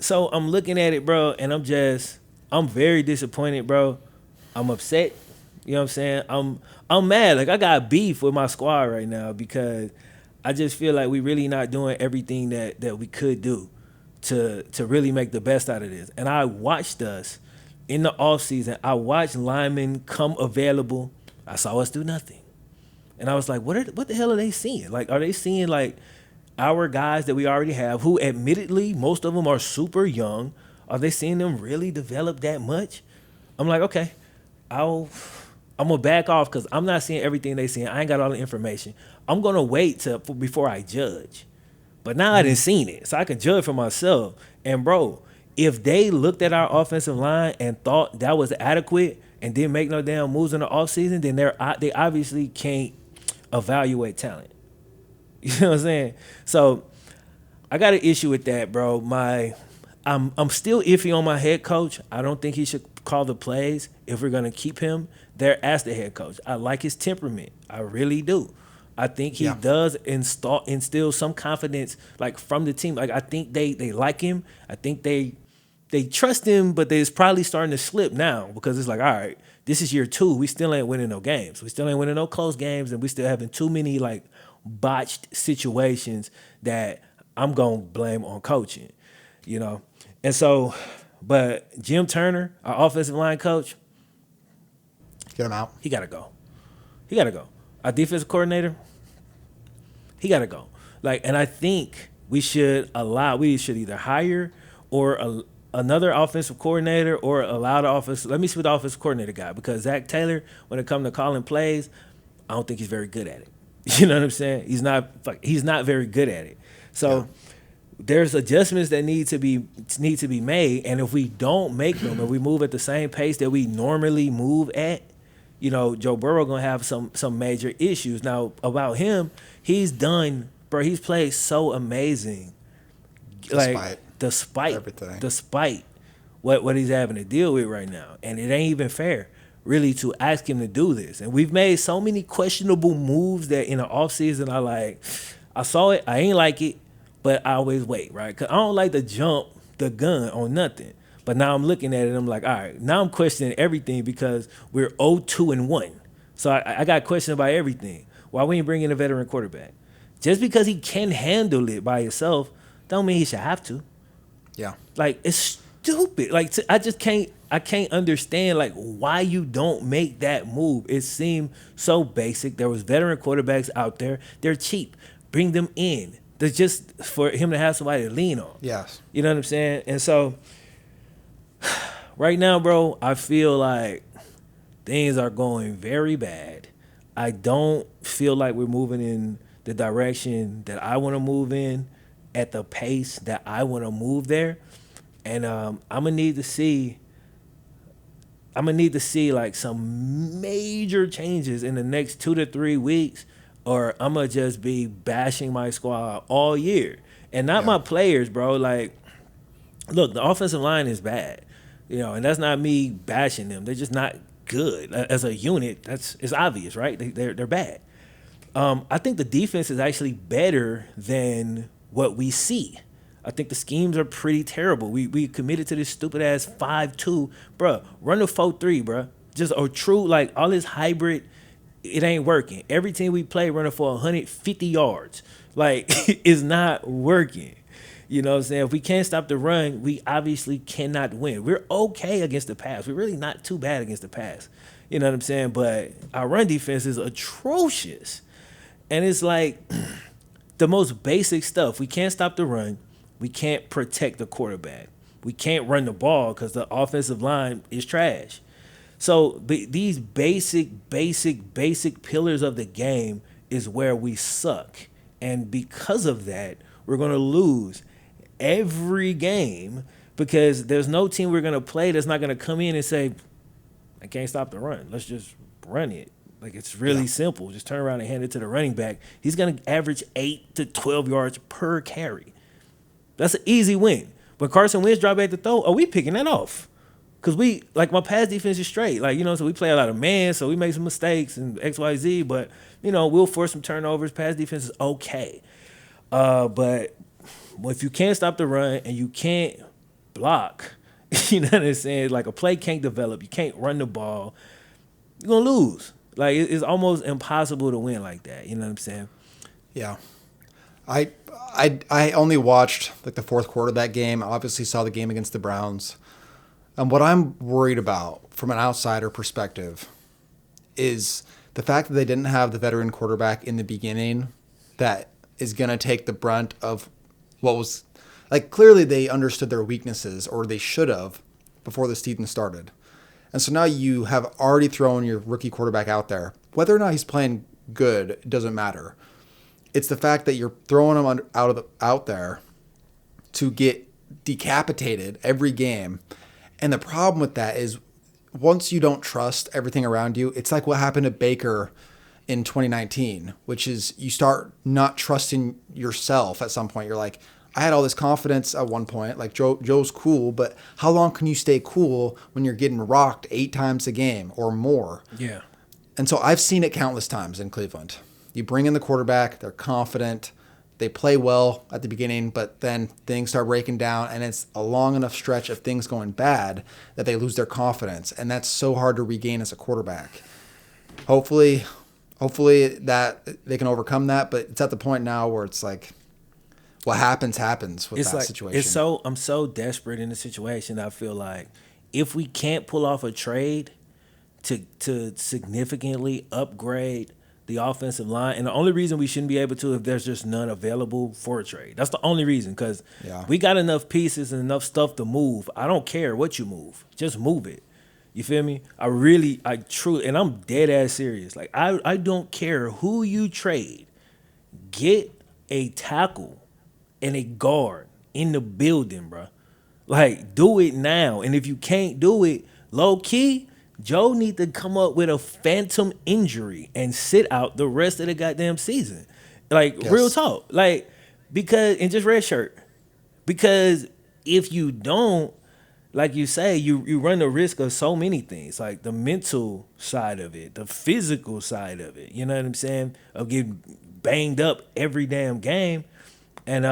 so I'm looking at it, bro, and I'm very disappointed, bro. I'm upset. You know what I'm saying? I'm mad. Like, I got beef with my squad right now because I just feel like we really not doing everything that we could do to really make the best out of this. And I watched us in the offseason. I watched linemen come available. I saw us do nothing. And I was like, what the hell are they seeing? Like, are they seeing like our guys that we already have, who admittedly, most of them are super young, are they seeing them really develop that much? I'm like, okay, I'm gonna back off because I'm not seeing everything they seeing. I ain't got all the information. I'm gonna wait before I judge. But now I didn't seen it, so I can judge for myself. And bro, if they looked at our offensive line and thought that was adequate and didn't make no damn moves in the offseason, then they obviously can't evaluate talent. You know what I'm saying? So I got an issue with that, bro. I'm still iffy on my head coach. I don't think he should call the plays if we're gonna keep him there as the head coach. I like his temperament. I really do. I think he does instill some confidence, like, from the team. Like, I think they like him. I think they trust him, but it's probably starting to slip now because it's like, all right, this is year 2. We still ain't winning no games. We still ain't winning no close games, and we still having too many like botched situations that I'm gonna blame on coaching, you know. And so, but Jim Turner, our offensive line coach, Get him out. he gotta go. He gotta go. Our defensive coordinator, he gotta go. Like, and I think we should either hire or another offensive coordinator or allow the offense. Let me see what the offensive coordinator got, because Zach Taylor, when it comes to calling plays, I don't think he's very good at it. You know what I'm saying? He's not very good at it. So there's adjustments that need to be made, and if we don't make them, if we move at the same pace that we normally move at, you know, Joe Burrow gonna have some major issues. Now, about him, he's played so amazing. Despite everything. Despite what he's having to deal with right now. And it ain't even fair, really, to ask him to do this. And we've made so many questionable moves that in the offseason I saw it, I ain't like it, but I always wait, right? Because I don't like to jump the gun on nothing. But now I'm looking at it, I'm like, all right, now I'm questioning everything because we're 0-2-1. So I got questions about everything. Why we ain't bringing a veteran quarterback? Just because he can handle it by himself, don't mean he should have to. Yeah. Like, it's stupid. Like, I can't understand, like, why you don't make that move. It seemed so basic. There was veteran quarterbacks out there. They're cheap. Bring them in. They're just for him to have somebody to lean on. Yes. You know what I'm saying? And so right now, bro, I feel like things are going very bad. I don't feel like we're moving in the direction that I want to move in at the pace that I want to move there. And I'm gonna need to see like some major changes in the next 2 to 3 weeks, or I'm gonna just be bashing my squad all year. And not my players, bro. Like, look, the offensive line is bad, you know, and that's not me bashing them. They're just not good as a unit. It's obvious, right? They're bad. I think the defense is actually better than what we see. I think the schemes are pretty terrible. We committed to this stupid ass 5-2, bruh. Run the 4-3, bruh. Just a true like all this hybrid. It ain't working. Every team we play running for 150 yards. Like it's not working. You know what I'm saying? If we can't stop the run, we obviously cannot win. We're okay against the pass. We're really not too bad against the pass. You know what I'm saying? But our run defense is atrocious. And it's like the most basic stuff. We can't stop the run. We can't protect the quarterback. We can't run the ball because the offensive line is trash. So these basic pillars of the game is where we suck. And because of that, we're going to lose every game because there's no team we're going to play that's not going to come in and say, I can't stop the run. Let's just run it. Like, it's really simple. Just turn around and hand it to the running back. He's going to average 8 to 12 yards per carry. That's an easy win. When Carson Wentz drop back to throw, we picking that off. Because my pass defense is straight. Like, so we play a lot of man, so we make some mistakes and X, Y, Z, but, we'll force some turnovers. Pass defense is okay. But if you can't stop the run and you can't block, you know what I'm saying? Like, a play can't develop. You can't run the ball. You're going to lose. Like, it's almost impossible to win like that. You know what I'm saying? Yeah. I only watched like the fourth quarter of that game. I obviously saw the game against the Browns. And what I'm worried about from an outsider perspective is the fact that they didn't have the veteran quarterback in the beginning that is going to take the brunt of what was like, clearly they understood their weaknesses, or they should have, before the season started. And so now you have already thrown your rookie quarterback out there. Whether or not he's playing good, it doesn't matter. It's the fact that you're throwing him out there to get decapitated every game. And the problem with that is once you don't trust everything around you, it's like what happened to Baker in 2019, which is you start not trusting yourself at some point. You're like, I had all this confidence at one point, like Joe's cool, but how long can you stay cool when you're getting rocked 8 times a game or more? Yeah. And so I've seen it countless times in Cleveland. You bring in the quarterback, they're confident, they play well at the beginning, but then things start breaking down, and it's a long enough stretch of things going bad that they lose their confidence, and that's so hard to regain as a quarterback. Hopefully that they can overcome that, but it's at the point now where it's like, what happens with it's that like, situation. I'm so desperate in the situation. I feel like if we can't pull off a trade to significantly upgrade the offensive line, and the only reason we shouldn't be able to if there's just none available for a trade. That's the only reason, because we got enough pieces and enough stuff to move. I don't care what you move, just move it. You feel me? I truly, and I'm dead ass serious. Like I don't care who you trade, get a tackle and a guard in the building, bro. Like, do it now. And if you can't do it, low key, Joe need to come up with a phantom injury and sit out the rest of the goddamn season. Like, real talk. Like, and just red shirt. Because if you don't, like you say, you run the risk of so many things, like the mental side of it, the physical side of it. You know what I'm saying? Of getting banged up every damn game. And,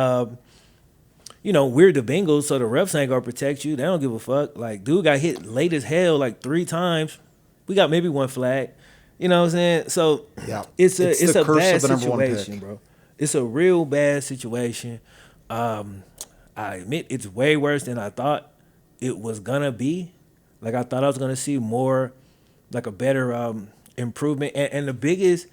we're the Bengals, so the refs ain't gonna protect you. They don't give a fuck. Like, dude got hit late as hell like 3 times. We got maybe 1 flag. You know what I'm saying? So it's a bad situation, bro. It's a real bad situation. I admit it's way worse than I thought it was gonna be. Like, I thought I was gonna see more, like a better improvement. And the biggest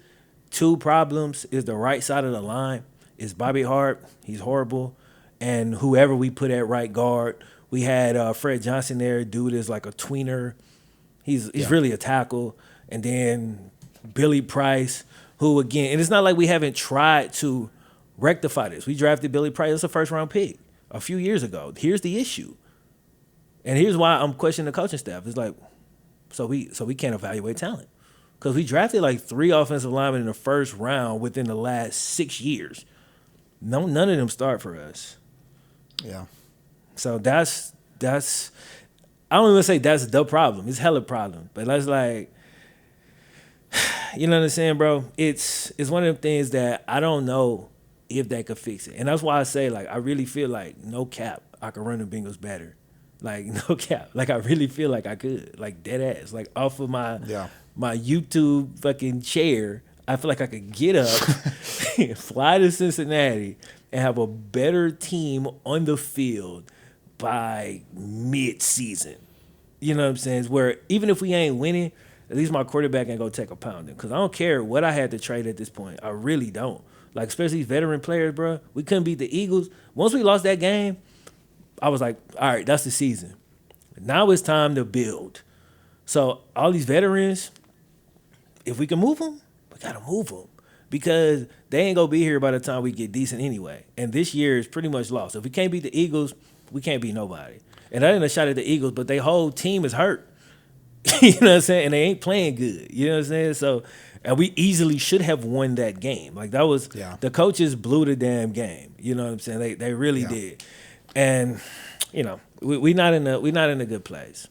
2 problems is the right side of the line. Is Bobby Hart. He's horrible. And whoever we put at right guard, we had Fred Johnson there. Dude is like a tweener. He's really a tackle. And then Billy Price, who again, and it's not like we haven't tried to rectify this. We drafted Billy Price. That's a first-round pick a few years ago. Here's the issue. And here's why I'm questioning the coaching staff. It's like, so we can't evaluate talent. Because we drafted like 3 offensive linemen in the first round within the last 6 years. None of them start for us. Yeah. So that's I don't even say that's the problem. It's hella problem. But that's like, you know what I'm saying, bro? It's one of them things that I don't know if that could fix it. And that's why I say, like, I really feel like, no cap, I could run the Bengals better. Like, no cap. Like, I really feel like I could. Like, dead ass. Like, off of my YouTube fucking chair, I feel like I could get up, fly to Cincinnati, and have a better team on the field by mid-season. You know what I'm saying? It's where even if we ain't winning, at least my quarterback ain't gonna take a pounding. Because I don't care what I had to trade at this point. I really don't. Like, especially these veteran players, bro. We couldn't beat the Eagles. Once we lost that game, I was like, all right, that's the season. Now it's time to build. So all these veterans, if we can move them, we got to move them. Because they ain't going to be here by the time we get decent anyway. And this year is pretty much lost. If we can't beat the Eagles, we can't beat nobody. And that ain't a shot at the Eagles, but their whole team is hurt. You know what I'm saying? And they ain't playing good. You know what I'm saying? So, and we easily should have won that game. Like, that was, the coaches blew the damn game. You know what I'm saying? They really did. And, you know, we not in a good place.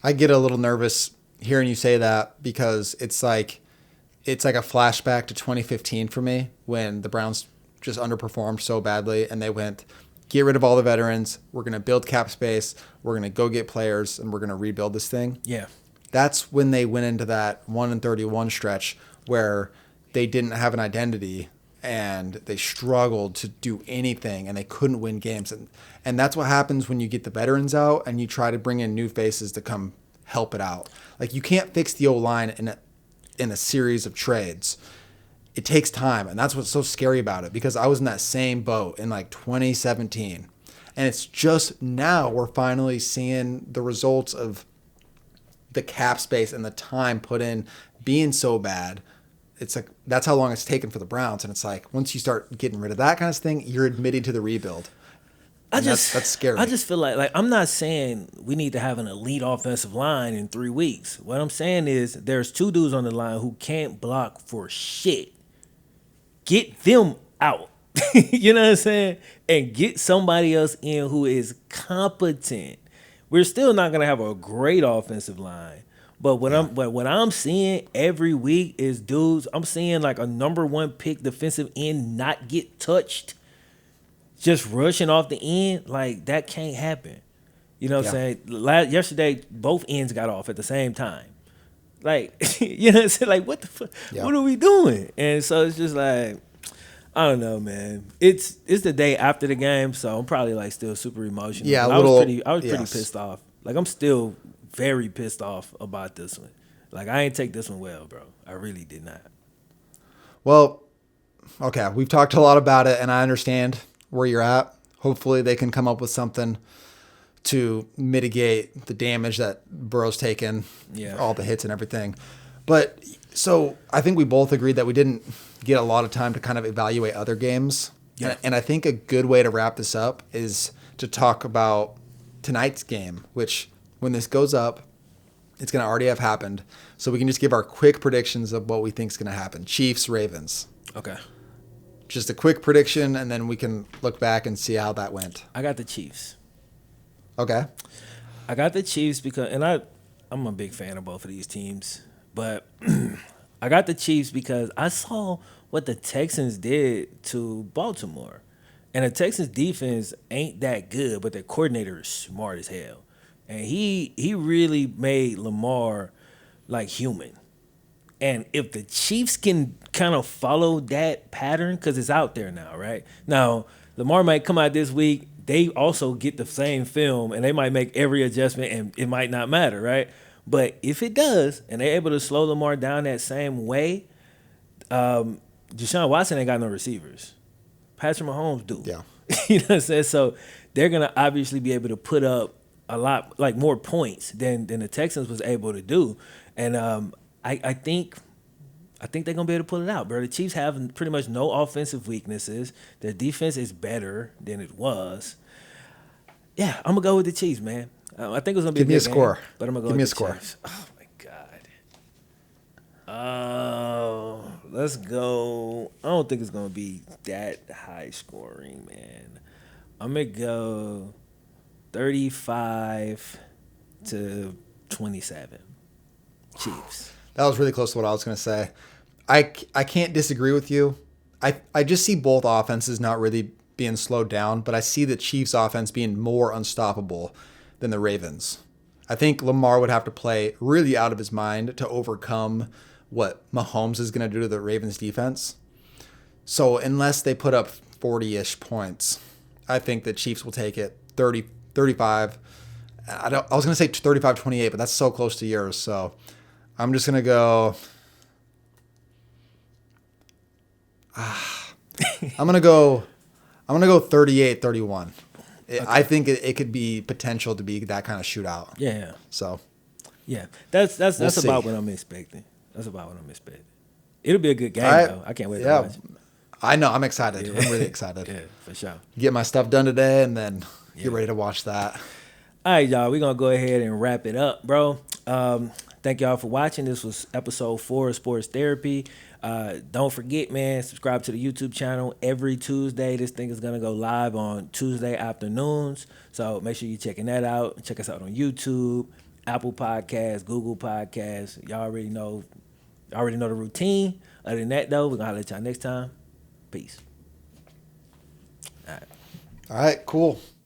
I get a little nervous hearing you say that because it's like a flashback to 2015 for me when the Browns just underperformed so badly and they went, get rid of all the veterans. We're going to build cap space. We're going to go get players and we're going to rebuild this thing. Yeah. That's when they went into that 1-31 stretch where they didn't have an identity and they struggled to do anything and they couldn't win games. And that's what happens when you get the veterans out and you try to bring in new faces to come help it out. Like, you can't fix the O-line in a series of trades. It takes time, and that's what's so scary about it, because I was in that same boat in like 2017. And it's just now we're finally seeing the results of the cap space and the time put in being so bad. It's like, that's how long it's taken for the Browns. And it's like, once you start getting rid of that kind of thing, you're admitting to the rebuild. That's scary. I just feel like I'm not saying we need to have an elite offensive line in 3 weeks. What I'm saying is there's 2 dudes on the line who can't block for shit. Get them out. You know what I'm saying? And get somebody else in who is competent. We're still not gonna have a great offensive line. But what I'm seeing every week is dudes, I'm seeing like a number 1 pick defensive end not get touched. Just rushing off the end, like, that can't happen. You know what I'm saying? Yesterday, both ends got off at the same time. Like, you know what I'm saying? Like, what the fuck? Yeah. What are we doing? And so it's just like, I don't know, man. It's the day after the game, so I'm probably like still super emotional. Yeah, I was pretty pissed off. Like, I'm still very pissed off about this one. Like, I ain't take this one well, bro. I really did not. Well, okay, we've talked a lot about it, and I understand where you're at. Hopefully they can come up with something to mitigate the damage that Burrow's taken, all the hits and everything. But so I think we both agreed that we didn't get a lot of time to kind of evaluate other games. Yeah. And I think a good way to wrap this up is to talk about tonight's game, which when this goes up, it's going to already have happened. So we can just give our quick predictions of what we think is going to happen. Chiefs, Ravens. Okay. Just a quick prediction, and then we can look back and see how that went. I got the Chiefs. Okay. I got the Chiefs because, and I'm a big fan of both of these teams, but I got the Chiefs because I saw what the Texans did to Baltimore. And the Texans defense ain't that good, but their coordinator is smart as hell. And he really made Lamar like human. And if the Chiefs can kind of follow that pattern, because it's out there now, right? Now, Lamar might come out this week. They also get the same film, and they might make every adjustment, and it might not matter, right? But if it does, and they're able to slow Lamar down that same way, Deshaun Watson ain't got no receivers. Patrick Mahomes do. Yeah. You know what I'm saying? So they're going to obviously be able to put up a lot, like more points than the Texans was able to do. And I think they're going to be able to pull it out, bro. The Chiefs have pretty much no offensive weaknesses. Their defense is better than it was. Yeah, I'm going to go with the Chiefs, man. I think it's going to be Give me a score. Game, but I'm going to go with the Chiefs. Oh, my God. Let's go. I don't think it's going to be that high scoring, man. I'm going to go 35-27. Chiefs. That was really close to what I was going to say. I can't disagree with you. I just see both offenses not really being slowed down, but I see the Chiefs offense being more unstoppable than the Ravens. I think Lamar would have to play really out of his mind to overcome what Mahomes is going to do to the Ravens defense. So unless they put up 40-ish points, I think the Chiefs will take it 30, 35. I was going to say 35-28, but that's so close to yours. So I'm just going to go. I'm going to go 38-31. Okay. I think it could be potential to be that kind of shootout. Yeah. So. Yeah, that's about what I'm expecting. That's about what I'm expecting. It'll be a good game, though. I can't wait to watch it. I know. I'm excited. Yeah. I'm really excited. Yeah, for sure. Get my stuff done today and then get ready to watch that. All right, y'all. We're going to go ahead and wrap it up, bro. Thank y'all for watching. This was episode 4 of Sports Therapy. Don't forget, man, subscribe to the YouTube channel every Tuesday. This thing is going to go live on Tuesday afternoons. So make sure you're checking that out. Check us out on YouTube, Apple Podcasts, Google Podcasts. Y'all already know the routine. Other than that, though, we're going to let y'all next time. Peace. All right, cool.